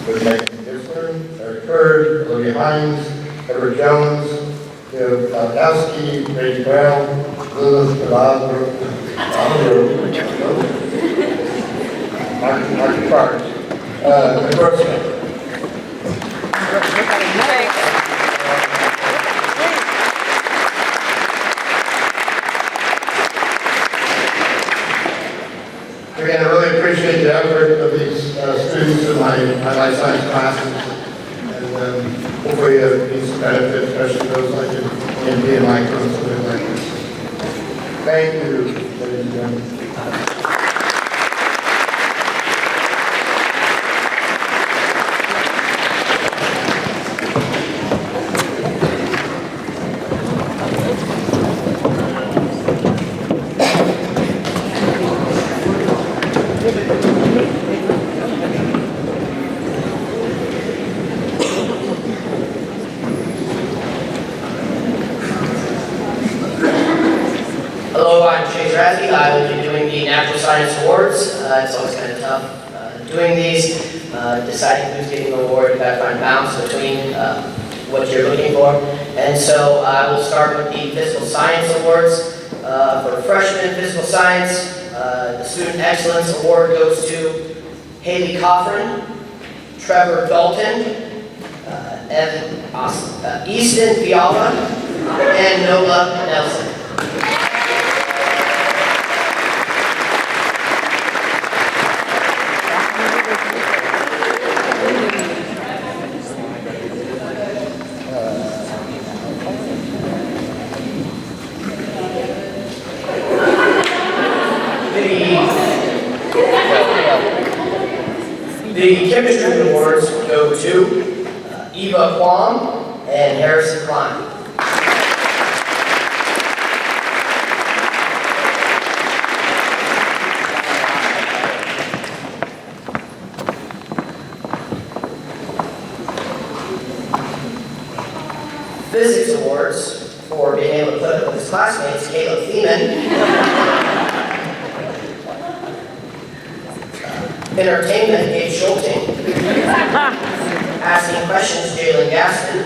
with Megan Gisler, Eric Hurd, Olivia Hines, Edward Jones, Dave Falkowski, Brady Brown, Lilith Cavazzo, Mark Clark. And Brooke Smith. Again, I really appreciate the effort of these students in my life science classes, and hopefully it needs some benefit, especially those like in being micro and something like this. Thank you, ladies and gentlemen. I will be doing the Natural Science Awards. It's always kind of tough doing these, deciding who's getting the award. You've got to find balance between what you're looking for. And so I will start with the Physical Science Awards. For freshmen in Physical Science, the Student Excellence Award goes to Haley Coffrin, Trevor Dalton, Easton Fiala, and Nola Nelson. The Chemistry Awards go to Eva Kwong and Harrison Klein. Physics awards for being able to put up with his classmates, Caleb Thiemann. Entertainment, Gabe Schulting. Asking questions, Jalen Gaston.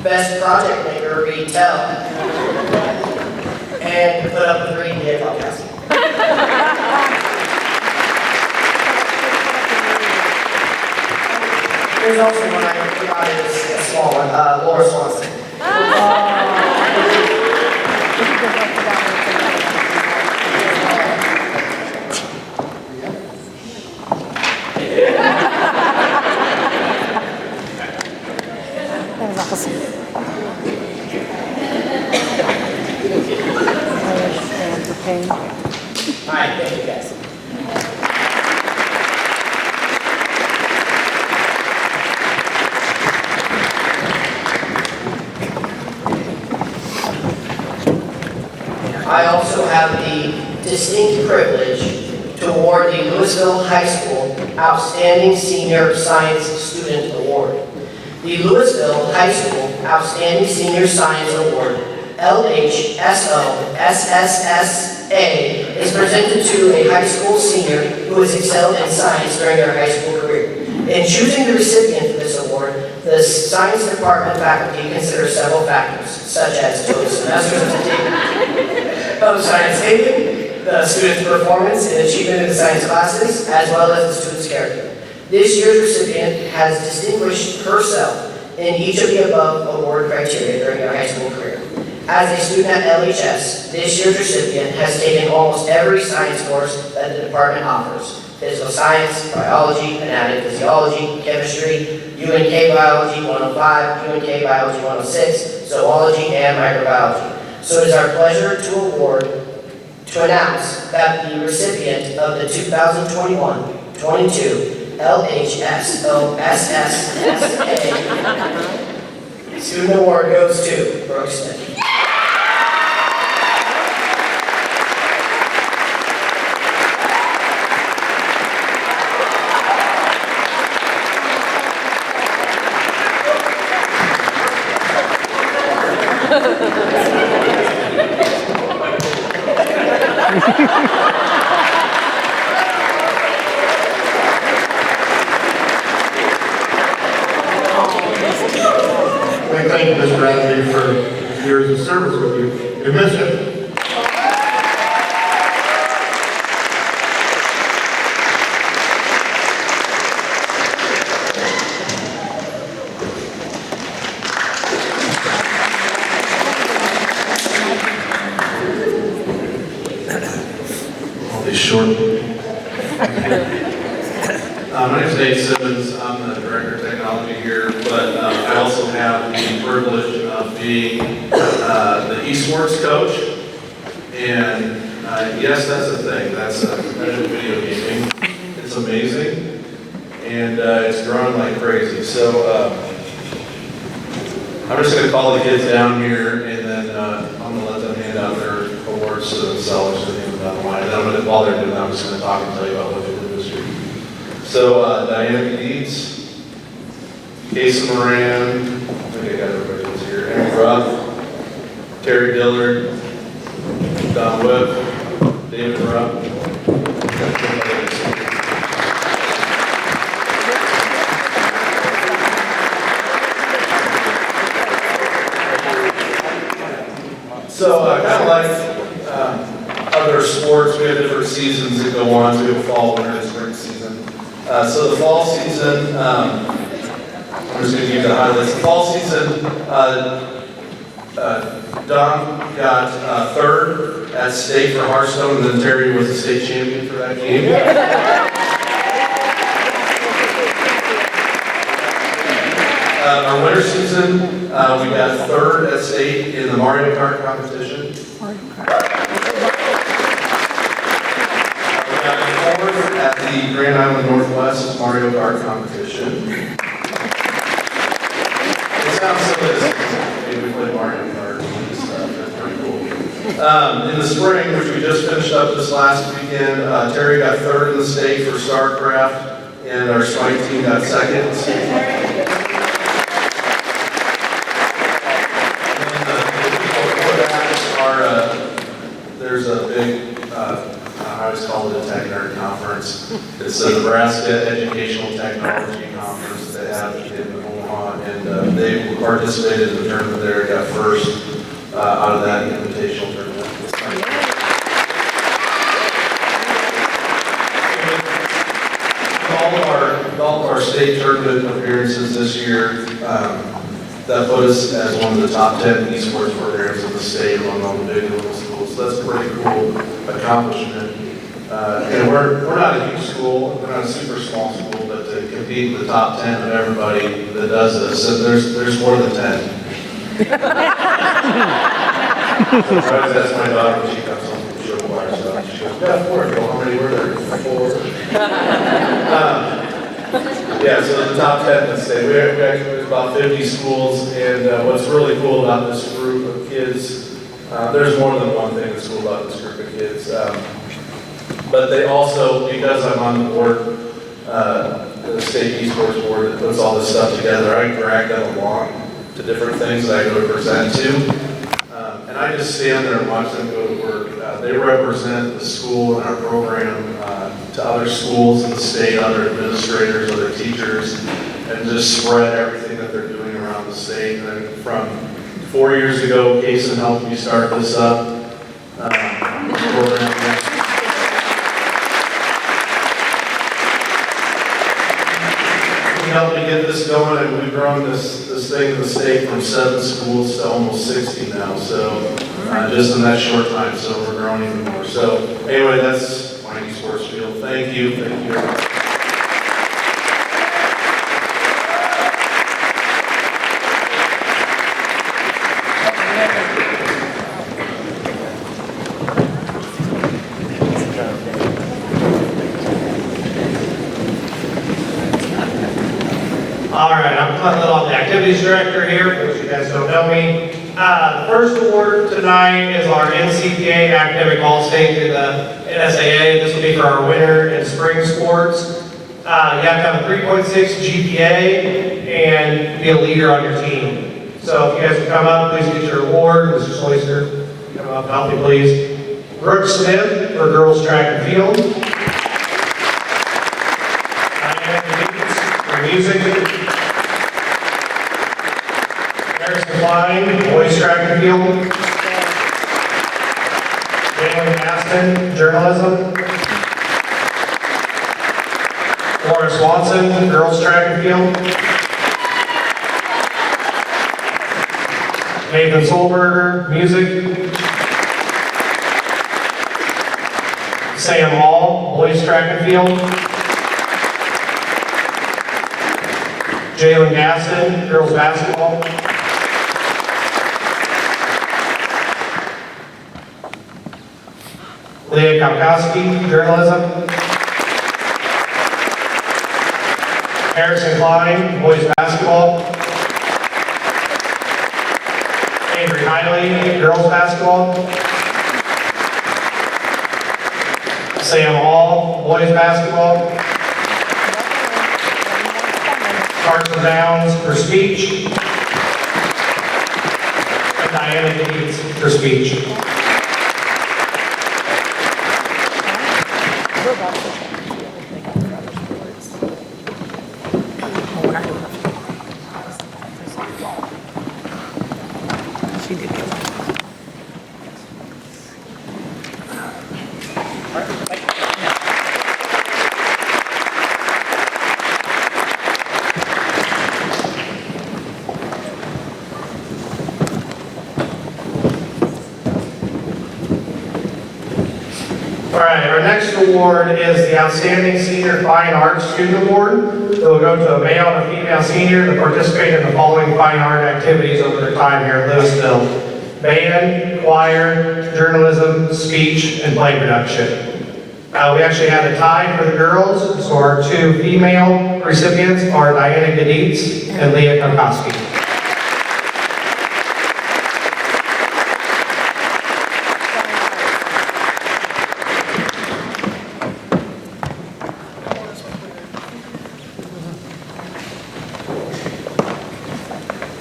Best project maker, Reed Tell. And put up with Reed via podcast. There's also one I forgot is a small one, Laura Swanson. That was awesome. Stand for pain. All right, thank you guys. I also have the distinct privilege to award the Louisville High School Outstanding Senior Science Student Award. The Louisville High School Outstanding Senior Science Award, LHSOSSSA, is presented to a high school senior who has excelled in science during their high school career. In choosing the recipient for this award, the science department faculty consider several factors, such as total semesters of science taken, the student's performance and achievement in the science classes, as well as the student's character. This year's recipient has distinguished herself in each of the above award criteria during her high school career. As a student at LHS, this year's recipient has taken almost every science course that the department offers: physical science, biology, anatomy, physiology, chemistry, UNK Biology 105, UNK Biology 106, zoology, and microbiology. So it is our pleasure to announce that the recipient of the 2021-22 LHSOSSSA Student Award goes to Brooke Smith. I thank Mr. Bradley for his years of service with you. We miss him. All these short. My name is Dave Simmons. I'm the Director of Technology here, but I also have the privilege of being the esports coach. And yes, that's a thing. That's competitive video gaming. It's amazing. And it's growing like crazy. So I'm just going to call the kids down here, and then I'm going to let them hand out their awards to themselves and hand them down the line. And then while they're doing that, I'm just going to talk and tell you about what they did this year. So, Diana Deeds, Casey Moran, I think I got everybody that's here, Amy Ruff, Terry Dillard, Don Whip, David Rupp. So, kind of like other sports, we have different seasons that go on. We have fall, winter, and spring season. So the fall season, I'm just going to give you the highlights. The fall season, Don got third at state for Hearthstone, and then Terry was the state champion for that game. Our winter season, we got third at state in the Mario Kart competition. At the Grand Island Northwest Mario Kart competition. It sounds silly, maybe we play Mario Kart and stuff, that's pretty cool. In the spring, which we just finished up this last weekend, Terry got third in the state for StarCraft, and our strike team got second. It's the Nebraska Educational Technology Conference that they have in Omaha, and they participated in the tournament there and got first out of that invitational tournament. All of our state tournament appearances this year, that put us as one of the top 10 esports programs in the state among all the big little schools. So that's a pretty cool accomplishment. And we're not a huge school, we're not a super small school, but to compete in the top 10 of everybody that does this, and there's more than 10. So I always ask my daughter when she comes home from show choir stuff, she goes, yeah, 4. I go, how many were there? 4. Yeah, so the top 10 in the state. We actually, there's about 50 schools, and what's really cool about this group of kids, there's more than one thing that's cool about this group of kids. But they also, because I'm on the board, the state esports board that puts all this stuff together, I drag them along to different things that I go to present to. And I just stand there and watch them go to work. They represent the school and our program to other schools in the state, other administrators, other teachers, and just spread everything that they're doing around the state. And then from 4 years ago, Carson helped me start this up. Program. He helped me get this going, and we've grown this thing in the state from 7 schools to almost 60 now. So just in that short time, so we're growing even more. So anyway, that's my esports field. Thank you. Thank you very much. All right, I'm Clint Little, the activities director here, for those of you guys don't know me. The first award tonight is our NCPA Academic All-State in the NSAA. This will be for our winter and spring sports. You have to have a 3.6 GPA and be a leader on your team. So if you guys can come up, please get your award. Mr. Sloyster, come up, help me please. Brooke Smith for girls track and field. Diana Gates for music. Boys track and field. Jalen Aston, journalism. Laura Swanson, girls track and field. Nathan Solberger, music. Sam Hall, boys track and field. Jalen Gaston, girls basketball. Leah Kaukowski, journalism. Harrison Klein, boys basketball. Avery Hiley, girls basketball. Sam Hall, boys basketball. Carson Downs for speech. And Diana Gates for speech. She did good. All right, our next award is the Outstanding Senior Fine Arts Student Award. It will go to a male and a female senior that participated in the following fine art activities over their time here at Louisville: band, choir, journalism, speech, and play production. We actually had a tie for the girls, so our 2 female recipients are Diana Gaditz and Leah Kaukowski.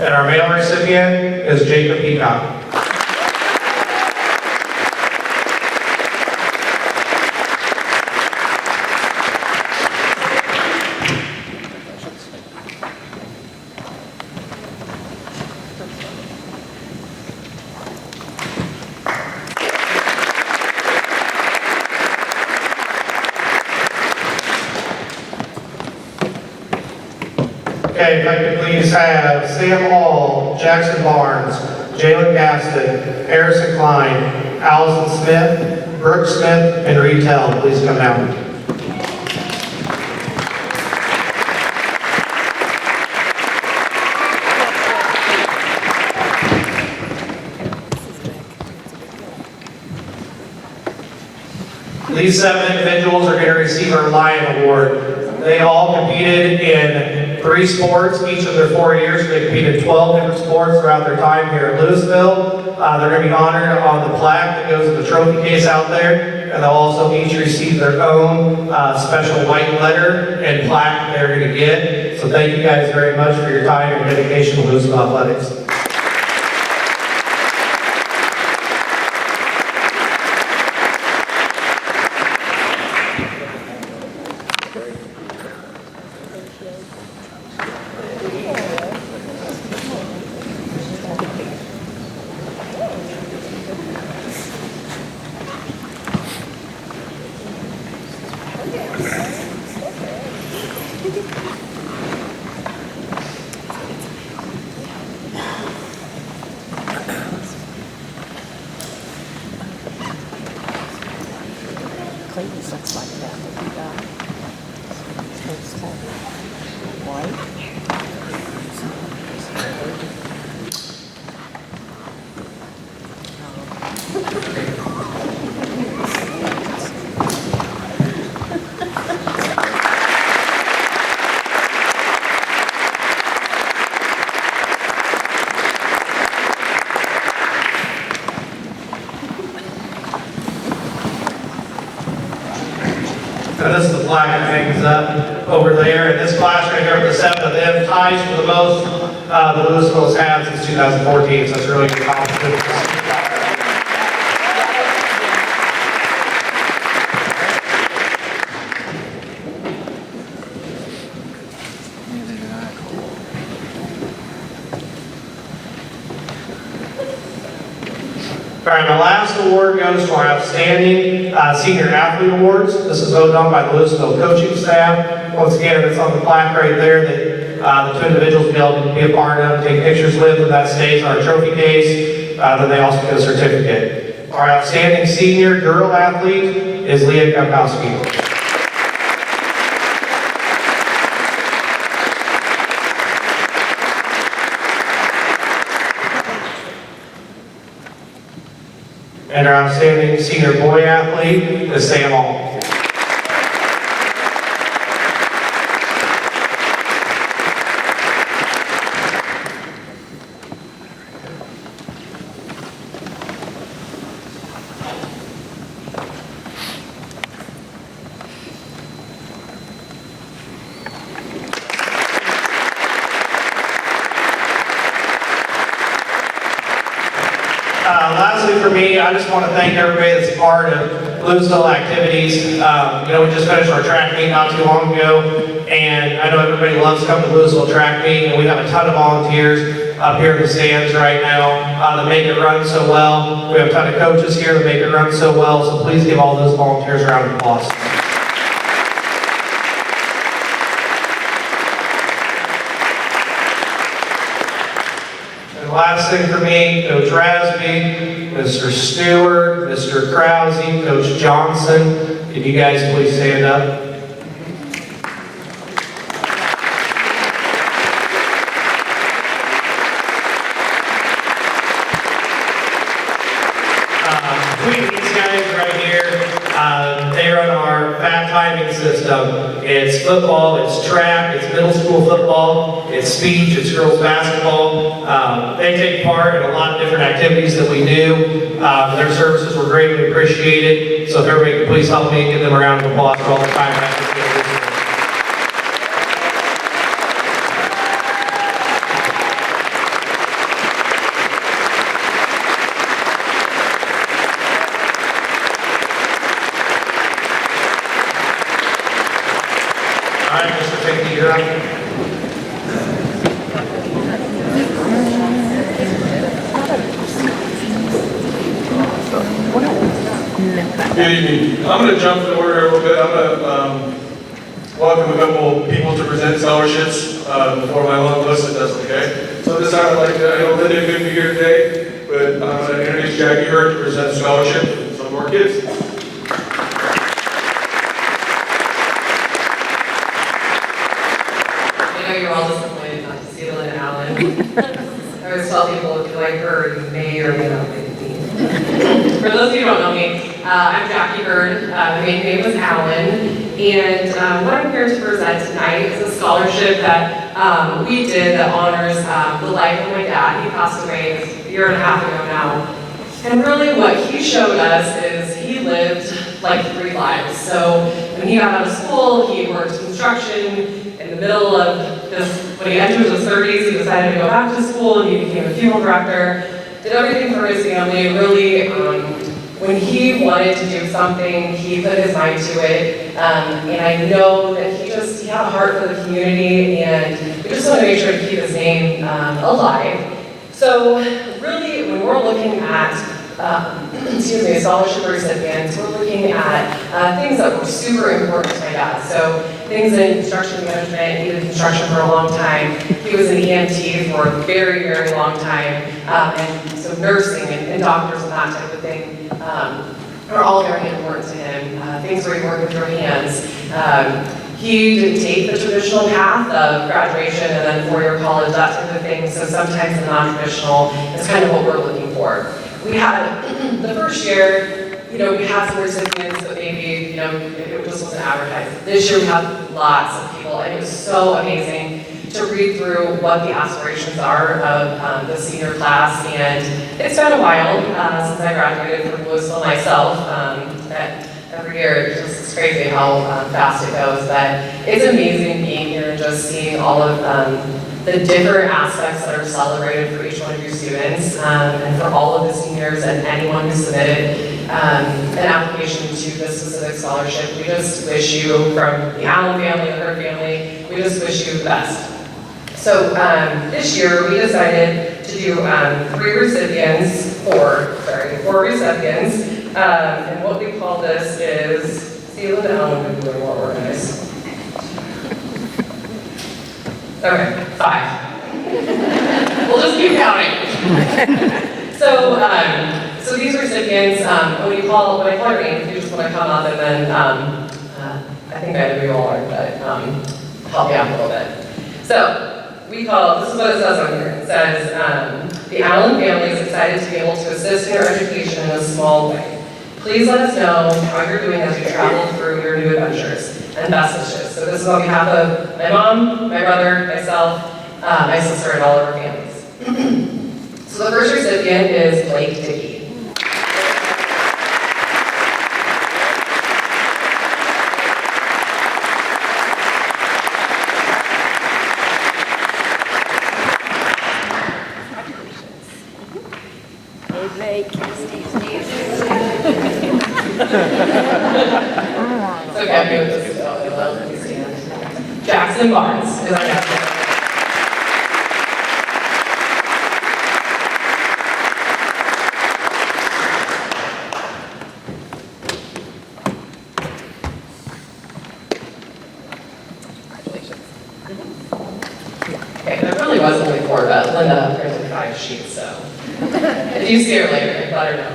And our male recipient is Jacob Peacock. Okay, if I could please have Sam Hall, Jackson Barnes, Jalen Gaston, Harrison Klein, Allison Smith, Brooke Smith, and Reed Tell, please come down. These 7 individuals are going to receive our Lion Award. They all competed in 3 sports, each of their 4 years. They competed in 12 different sports throughout their time here at Louisville. They're going to be honored on the plaque that goes in the trophy case out there. And they'll also each receive their own special white letter and plaque they're going to get. So thank you guys very much for your time and dedication to Louisville Athletics. Clayton's looks like that. It's kind of white. So this is the plaque that hangs up over there. And this class right here, the 7 of them, ties for the most the Louisville's had since 2014. So it's really good accomplishment. All right, my last award goes to our Outstanding Senior Athlete Awards. This is voted on by the Louisville coaching staff. Once again, it's on the plaque right there that the 2 individuals will be able to be a part of, take pictures with, and that stays on our trophy case. Then they also get a certificate. Our Outstanding Senior Girl Athlete is Leah Kapowski. And our Outstanding Senior Boy Athlete is Sam Hall. Lastly for me, I just want to thank everybody that's a part of Louisville activities. We just finished our track meet not too long ago, and I know everybody loves coming to Louisville track meet, and we have a ton of volunteers up here in the stands right now that make it run so well. We have a ton of coaches here that make it run so well, so please give all those volunteers a round of applause. Last thing for me, Coach Rasby, Mr. Stewart, Mr. Krause, Coach Johnson. Can you guys please stand up? Between these guys right here, they run our fat timing system. It's football, it's track, it's middle school football, it's speech, it's girls basketball. They take part in a lot of different activities that we do. Their services were greatly appreciated. So if everybody could please help me and give them a round of applause for all the time. All right, Mr. Fickey, you're up. Good evening. I'm going to jump the order a little bit. I'm going to welcome a couple people to present scholarships before my long list, if that's okay. So this time I'd like to, I know Linda couldn't be here today, but I'm going to introduce Jackie Hurd to present a scholarship to some of our kids. I know you're all disappointed not to see Linda Allen. I always tell people, if you like her, you may or may not like me. For those of you who don't know me, I'm Jackie Hurd. My maiden name was Allen. And what I'm here to present tonight is a scholarship that we did that honors the life of my dad. He passed away a year and a half ago now. And really what he showed us is he lived like 3 lives. So when he got out of school, he worked construction. In the middle of this, when he entered his 30s, he decided to go back to school and he became a funeral director. Did everything for his family. Really, when he wanted to do something, he put his mind to it. And I know that he had a heart for the community, and we just want to make sure to keep his name alive. So really, when we're looking at scholarship recipients, we're looking at things that were super important to my dad. So things in construction management. He did construction for a long time. He was an EMT for a very, very long time. And so nursing and doctors and that type of thing are all very important to him. Things where you work with your hands. He didn't take the traditional path of graduation and then 4-year college, that type of thing. So sometimes the non-traditional is kind of what we're looking for. We had, the first year, we had some recipients that maybe, it just wasn't advertised. This year we had lots of people, and it was so amazing to read through what the aspirations are of the senior class. And it's been a while since I graduated from Louisville myself. Every year, it's just crazy how fast it goes, but it's amazing being here and just seeing all of the different aspects that are celebrated for each one of your students, and for all of the seniors and anyone who submitted an application to this specific scholarship. We just wish you, from the Allen family, the Hurd family, we just wish you the best. So this year, we decided to do 4 recipients, and what we call this is, see, Linda Allen would be a little more organized. Okay, 5. We'll just keep counting. So these recipients, when I call your names, you just want to come up and then, I think I know you all are, but help me out a little bit. So we call, this is what it says on here. It says, the Allen family is excited to be able to assist in your education in a small way. Please let us know how you're doing as you travel through your new adventures, and best wishes. So this is on behalf of my mom, my brother, myself, my sister, and all of our families. So the first recipient is Blake Dickey. It's okay, I'm doing this. Jackson Barnes is our next one. Okay, there really was only 4, but Linda printed 5 sheets, so if you see her later, let her know.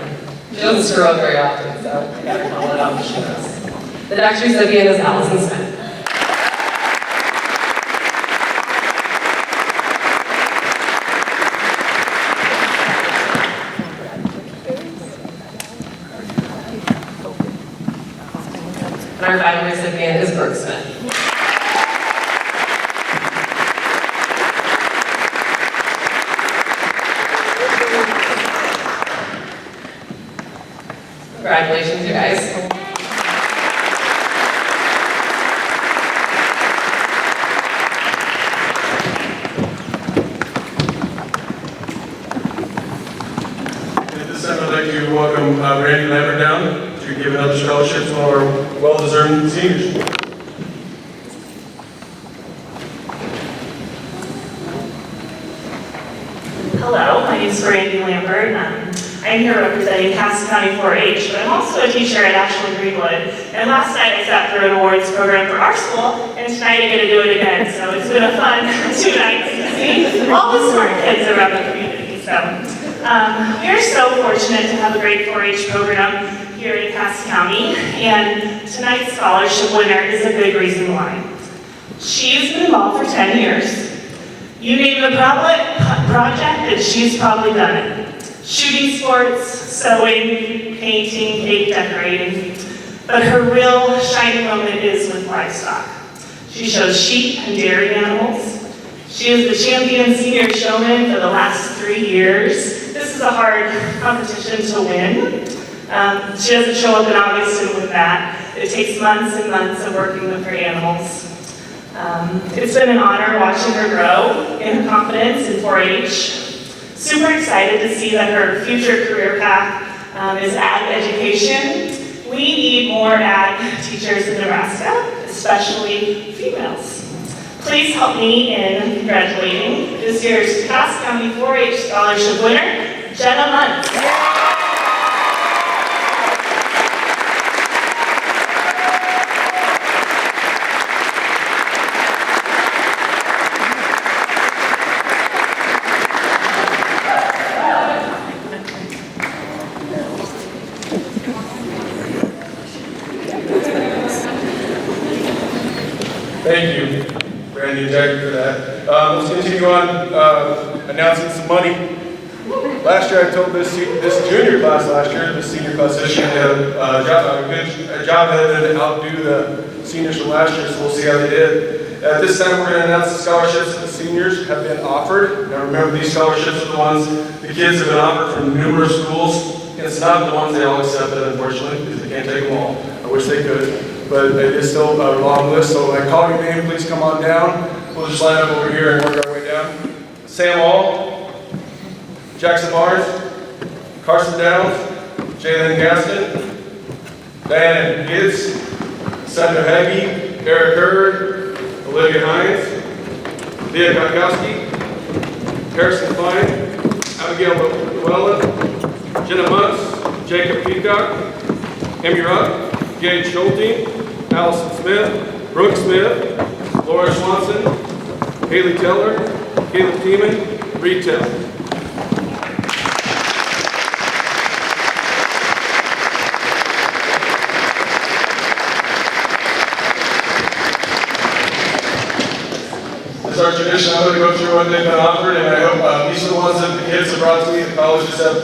She doesn't screw up very often, so I gotta call it out when she does. The next recipient is Allison Smith. And our final recipient is Brooke Smith. Congratulations, you guys. At this time, I'd like to welcome Randy Lambert down to give another scholarship to our well-deserving seniors. Hello, my name is Randy Lambert. I'm here representing Cass County 4-H, but I'm also a teacher at Ashland Greenwood. And last night I sat through an awards program for our school, and tonight I get to do it again, so it's been a fun 2 nights to see all the smart kids around the community. So we are so fortunate to have a great 4-H program here in Cass County, and tonight's scholarship winner is a big reason why. She's been involved for 10 years. You name the project, and she's probably done it. Shooting sports, sewing, painting, cake decorating. But her real shining moment is with livestock. She shows sheep and dairy animals. She is the champion senior showman for the last 3 years. This is a hard competition to win. She doesn't show up in August and win that. It takes months and months of working with her animals. It's been an honor watching her grow in her confidence in 4-H. Super excited to see that her future career path is ag education. We need more ag teachers in Nebraska, especially females. Please help me in congratulating this year's Cass County 4-H Scholarship winner, Jenna Muntz. Thank you, Randy and Jackie, for that. Let's continue on announcing some money. Last year I told this junior class last year, this senior class this year, had a job ahead to outdo the seniors from last year, so we'll see how they did. At this time, we're going to announce the scholarships that the seniors have been offered. Now remember, these scholarships are the ones the kids have been offered from numerous schools. It's not the ones they all accepted, unfortunately, because they can't take them all. I wish they could. But it is still a long list, so when I call your name, please come on down. We'll just line up over here and work our way down. Sam Hall, Jackson Mars, Carson Downs, Jalen Gaston, Diana Gibbs, Sandra Hagee, Eric Hurd, Olivia Hines, Leah Gankowski, Harrison Fine, Abigail Llewellyn, Jenna Muntz, Jacob Peacock, Amy Ruck, Gage Schulte, Allison Smith, Brooke Smith, Laura Swanson, Haley Teller, Caleb Tiemann, Reed Tell. It's our tradition. I'm going to go through what they've been offered, and I hope these are the ones that the kids have brought to me, the colleges have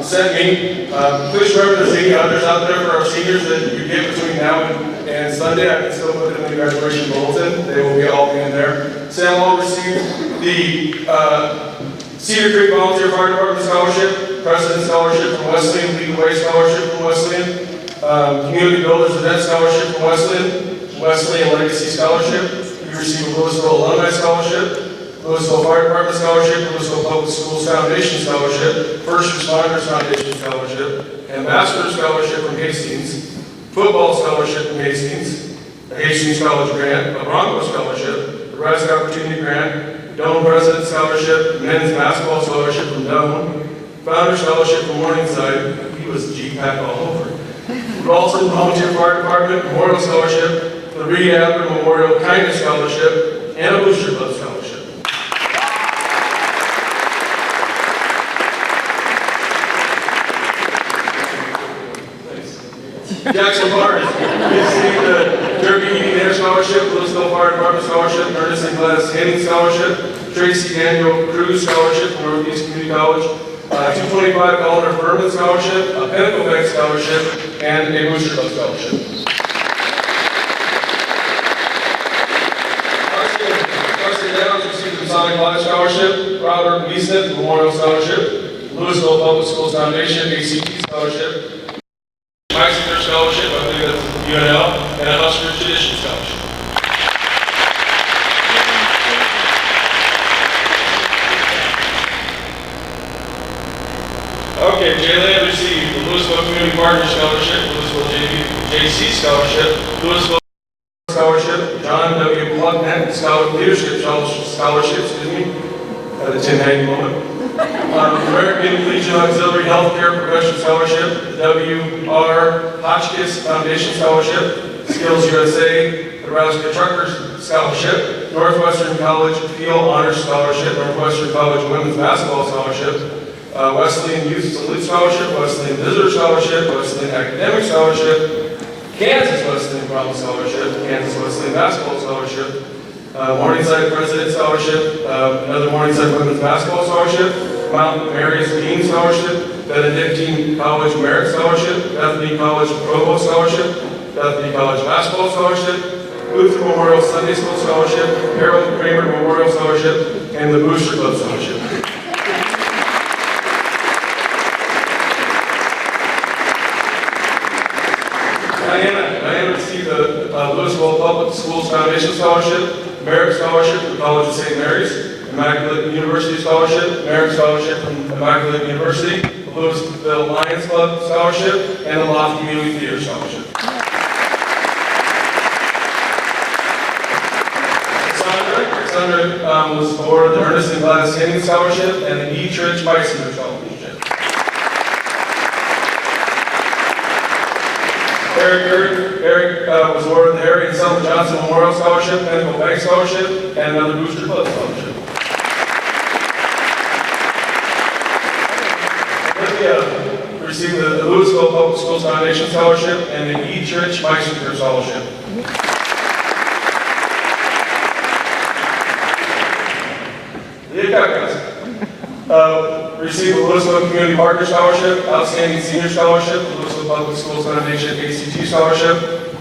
sent me. Please remember there's any others out there for our seniors that you get between now and Sunday. I can still put them in the graduation bulletin. They will all be in there. Sam will receive the Cedar Creek Volunteer Fire Department Scholarship, President Scholarship from Wesleyan, Lead the Way Scholarship from Wesleyan, Community Builders Event Scholarship from Wesleyan Legacy Scholarship. You receive a Louisville Alumni Scholarship, Louisville Fire Department Scholarship, Louisville Public Schools Foundation Scholarship, First Responders Foundation Scholarship, Ambassador Scholarship from Hastings, Football Scholarship from Hastings, a Hastings College Grant, a Bronco Scholarship, a Rising Opportunity Grant, Dome President Scholarship, Men's Basketball Scholarship from Dome, Founder Scholarship from Morningside, he was G-Pack all over. Ralston Volunteer Fire Department Memorial Scholarship, the Reed Adler Memorial Kindness Scholarship, and a Booster Club Scholarship. Jackson Mars received the Derby Heating Air Scholarship, Louisville Fire Department Scholarship, Ernest and Gladys Henning Scholarship, Tracy Daniel Cruz Scholarship from Northeast Community College, $225 Furman Scholarship, a Pinnacle Bank Scholarship, and a Booster Club Scholarship. Carson Downs received the Sonic Live Scholarship, Robert Wiesnett Memorial Scholarship, Louisville Public Schools Foundation ACT Scholarship, Mexican Scholarship, I believe that's UNL, and a Husker Tradition Scholarship. Okay, Jaylen received the Louisville Community Partner Scholarship, Louisville JC Scholarship, Louisville Scholarship, John W. Plucknett Leadership Scholarship, had a Tim Hagen moment. American Legion Auxiliary Healthcare Progression Scholarship, W.R. Hotchkiss Foundation Scholarship, Skills USA, Nebraska Truckers Scholarship, Northwestern College Field Honors Scholarship, Northwestern College Women's Basketball Scholarship, Wesleyan Youth Salute Scholarship, Wesleyan Visitor Scholarship, Wesleyan Academic Scholarship, Kansas Wesleyan Promise Scholarship, Kansas Wesleyan Basketball Scholarship, Morningside President Scholarship, another Morningside Women's Basketball Scholarship, Mount Mary's Dean Scholarship, Benedictine College Merit Scholarship, Bethany College Provo Scholarship, Bethany College Basketball Scholarship, Luther Memorial Sunday School Scholarship, Harold Kramer Memorial Scholarship, and the Booster Club Scholarship. Diana received the Louisville Public Schools Foundation Scholarship, Merit Scholarship from College of St. Mary's, Immaculate University Scholarship, Merit Scholarship from Immaculate University, the Louisville Lions Club Scholarship, and the Loft Community Theater Scholarship. Cassandra was awarded the Ernest and Gladys Henning Scholarship and the E. Church Meissner Scholarship. Eric was awarded the Harry and Selma Johnson Memorial Scholarship, Pinnacle Bank Scholarship, and another Booster Club Scholarship. Olivia received the Louisville Public Schools Foundation Scholarship and the E. Church Meissner Scholarship. Leah Kakas received the Louisville Community Partner Scholarship, Outstanding Senior Scholarship, the Louisville Public Schools Foundation ACT Scholarship,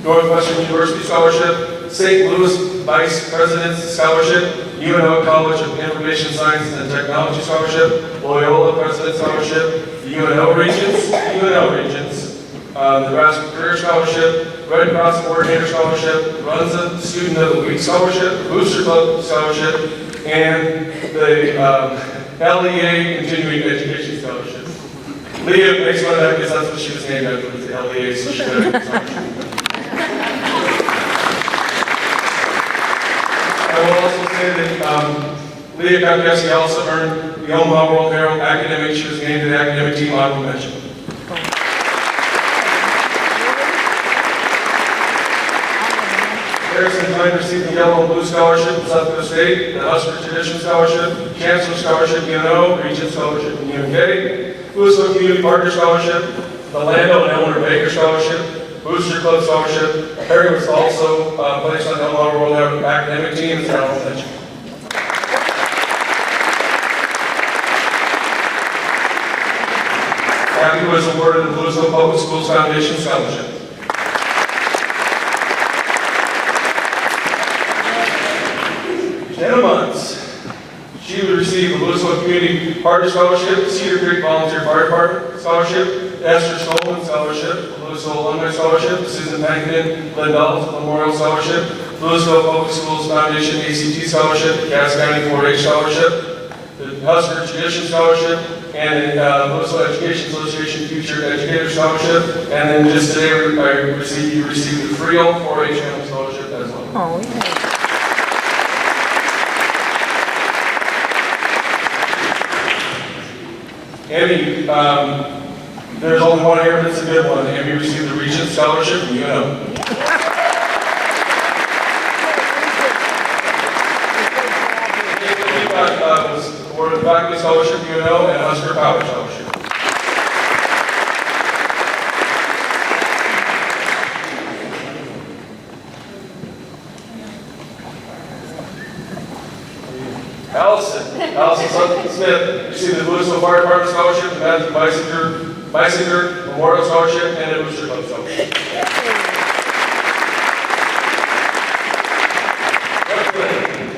Northwestern University Scholarship, St. Louis Vice President's Scholarship, UNO College of Information Sciences and Technology Scholarship, Loyola President Scholarship, the UNO Regents, Nebraska Career Scholarship, Red Cross Coordinator Scholarship, Runza Student of the Week Scholarship, Booster Club Scholarship, and the LEA Continuing Education Scholarship. Leah makes fun of that because that's what she was named after, was the LEA, so she got a scholarship. I will also say that Leah Kankowski also earned the Omaha World Herald Academic. She was named to the academic team honorable mention. Harrison Klein received the Yellow and Blue Scholarship from South Dakota State, the Husker Tradition Scholarship, Chancellor Scholarship UNO, Regent Scholarship in UNK, Louisville Community Partner Scholarship, the Lando and Eleanor Baker Scholarship, Booster Club Scholarship. Harry was also placed on the Omaha World Herald Academic Team as an honorable mention. Abby was awarded the Louisville Public Schools Foundation Scholarship. Jenna Muntz. She would receive the Louisville Community Partner Scholarship, Cedar Creek Volunteer Fire Department Scholarship, Esther Stolman Scholarship, the Louisville Alumni Scholarship, the Susan Pankton Lindahl Memorial Scholarship, Louisville Public Schools Foundation ACT Scholarship, the Cass County 4-H Scholarship, the Husker Tradition Scholarship, and the Louisville Education Association Future Educator Scholarship, and then just today you received the Friel 4-H Family Scholarship as well. Oh, yeah. Amy, there's only one here, but it's a good one. Amy received the Regent Scholarship from UNO. Was awarded the Faculty Scholarship from UNO and Husker Power Scholarship. Allison Smith received the Louisville Fire Department Scholarship, the Matthew Meisinger Memorial Scholarship, and a Booster Club Scholarship.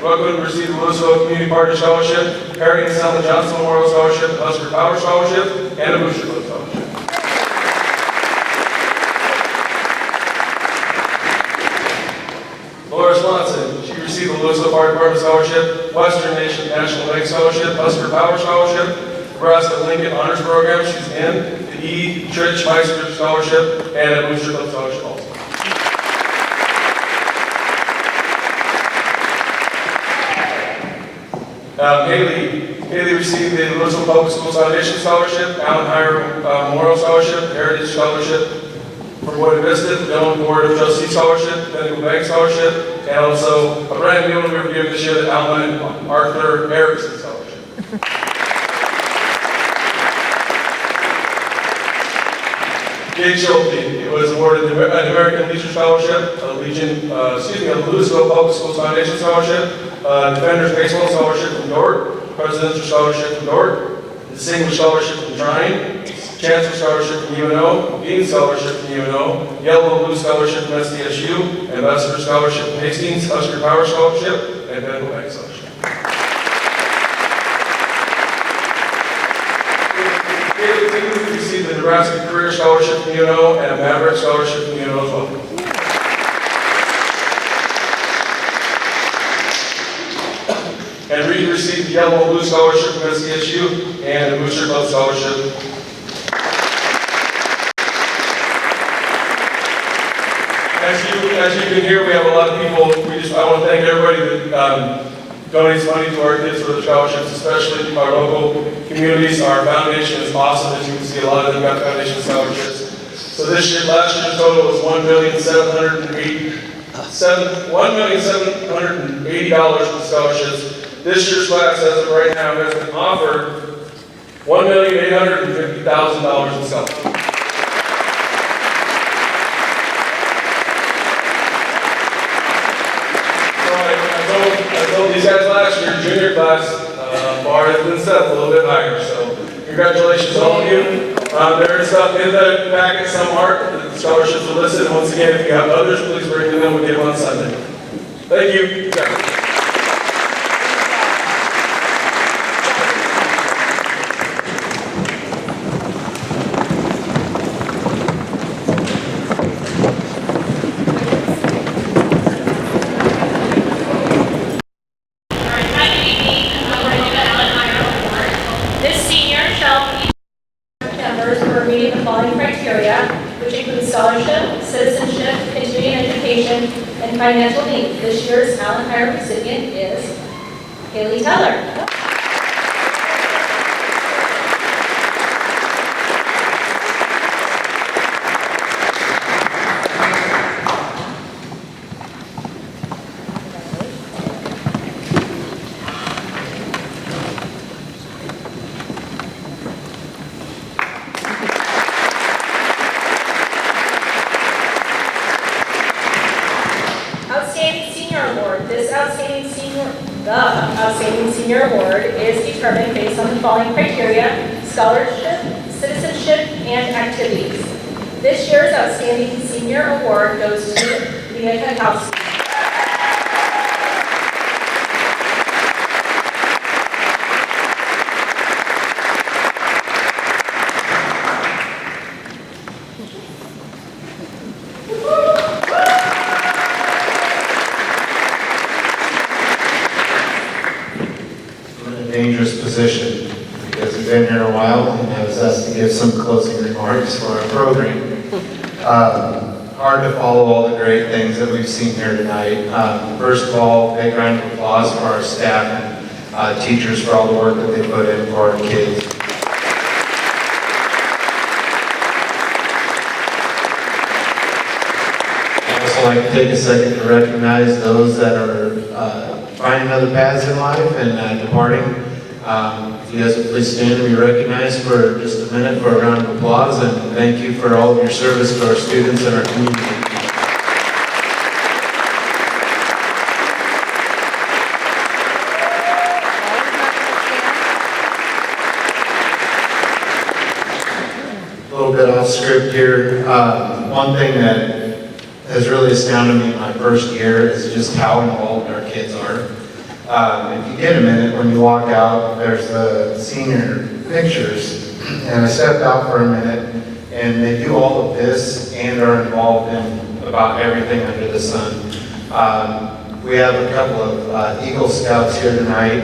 Brooklyn received the Louisville Community Partner Scholarship, Harry and Selma Johnson Memorial Scholarship, Husker Power Scholarship, and a Booster Club Scholarship. Laura Swanson, she received the Louisville Fire Department Scholarship, Western National Bank Scholarship, Husker Power Scholarship, Nebraska Lincoln Honors Program, she's in, the E. Church Meissner Scholarship, and a Booster Club Scholarship also. Haley received the Louisville Public Schools Foundation Scholarship, Allen Hire Memorial Scholarship, Heritage Scholarship, for what invested, the Ellen Board of Trustees Scholarship, the Medical Bank Scholarship, and also a brand new one we were given this year, the Alma and Arthur Erickson Scholarship. Gage Schulte was awarded an American Legion Scholarship, a Louisville Public Schools Foundation Scholarship, Defenders Baseball Scholarship from Dordt, Presidential Scholarship from Dordt, Distinguished Scholarship from Trine, Chancellor Scholarship from UNO, Dean Scholarship from UNO, Yellow Blue Scholarship from SDSU, Ambassador Scholarship from Hastings, Husker Power Scholarship, and Medical Bank Scholarship. We received the Nebraska Career Scholarship from UNO and a Maverick Scholarship from UNO as well. And Reed received the Yellow Blue Scholarship from SDSU and the Booster Club Scholarship. As you can hear, we have a lot of people. I want to thank everybody that donates money to our kids for the scholarships, especially our local communities. Our foundation is awesome. As you can see, a lot of them got foundation scholarships. So last year's total was $1,780,000 for scholarships. This year's class, as of right now, has been offered $1,850,000 in scholarships. I told these guys last year, junior class, bar has been set a little bit higher, so congratulations to all of you. There is stuff in the packet, some art, the scholarships are listed, and once again, if you have others, please bring them in, we'll get them on Sunday. Thank you. Scholarship, Citizenship, Continuing Education, and Financial Needs. This year's Allen Hire recipient is Haley Teller. Outstanding Senior Award is determined based on the following criteria: scholarship, citizenship, and activities. This year's Outstanding Senior Award goes to Leah Kankowski. Dangerous position because he's been here a while and has us to give some closing remarks for our program. Hard to follow all the great things that we've seen here tonight. First of all, big round of applause for our staff and teachers for all the work that they put in for our kids. I'd also like to take a second to recognize those that are finding other paths in life and departing. If you guys would please stand and be recognized for just a minute for a round of applause, and thank you for all of your service to our students and our community. A little bit off script here. One thing that has really astounded me in my first year is just how involved our kids are. If you get a minute, when you walk out, there's the senior pictures, and I stepped out for a minute, and they do all of this and are involved in about everything under the sun. We have a couple of Eagle Scouts here tonight.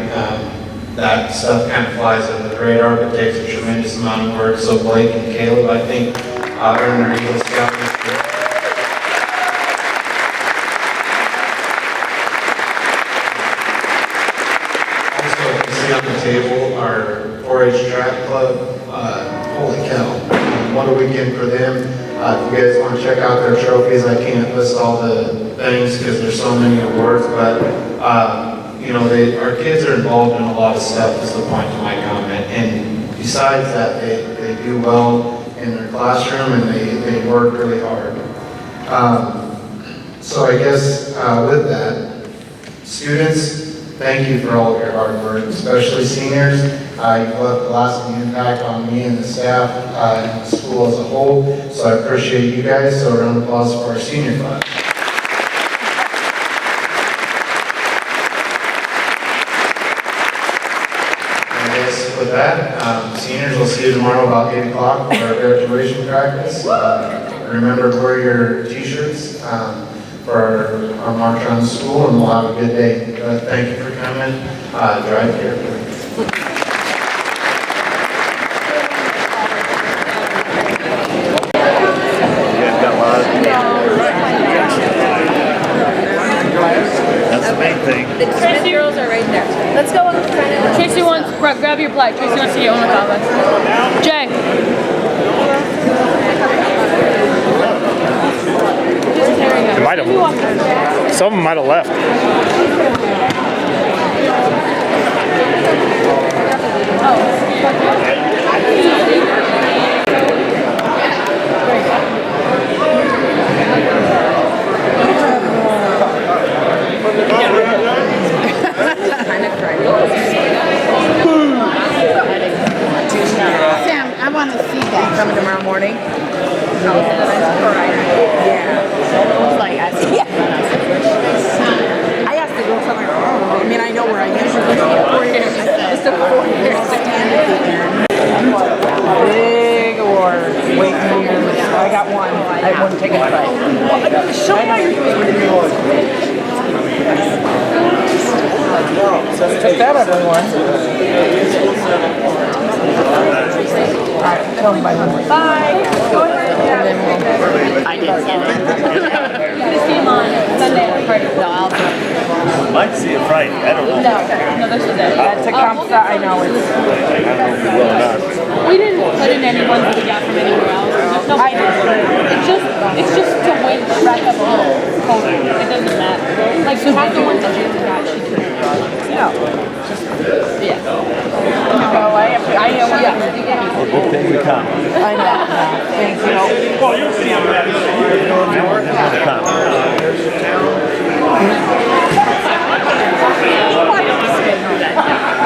That stuff kind of flies under the radar, but takes a tremendous amount of work. So Blake and Caleb, I think, earned their Eagle Scout this year. On the table, our 4-H track club, holy cow, what a weekend for them. If you guys want to check out their trophies, I can't list all the things because there's so many awards, but you know, our kids are involved in a lot of stuff is the point of my comment. And besides that, they do well in their classroom and they work really hard. So I guess with that, students, thank you for all of your hard work, especially seniors. You've left a lasting impact on me and the staff and the school as a whole, so I appreciate you guys. So a round of applause for our senior class. And I guess with that, seniors, we'll see you tomorrow about 8 o'clock for our graduation practice. Remember to wear your t-shirts for our march around the school, and we'll have a good day. Thank you for coming. Drive carefully. That's the main thing. The Smith girls are right there. Let's go. Tracy wants, grab your plaque. Tracy wants to get one of Papa. Jay. It might have. Some of them might have left. Sam, I want to see that. Coming tomorrow morning? Yeah. It's like, I see. I asked the girl something. I mean, I know where I usually go. 4 years. Just 4 years. Big award. Wait, I got one. I wouldn't take it twice. Show me how you're doing. Took that everyone. Alright, tell me by the way. Bye. Go ahead. I didn't get it. Gonna see him on Sunday at the party. No, I'll do it. Might see it Friday. I don't know. No, this is it. That's a Comsa, I know it's. I don't know if you will or not. We didn't put in any ones that we got from anywhere else. There's no, it's just to wait to rack up all COVID. It doesn't matter. Like, so half the ones that you got, she could. No. Yeah. No, I know. Yeah. Well, good thing we come. I know. Thank you. Well, you'll see them.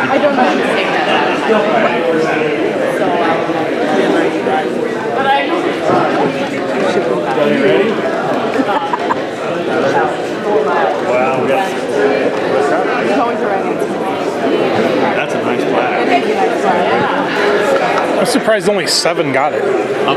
I don't know how to take that. Are you ready? Wow, we got. That's a nice plaque. I'm surprised only 7 got it.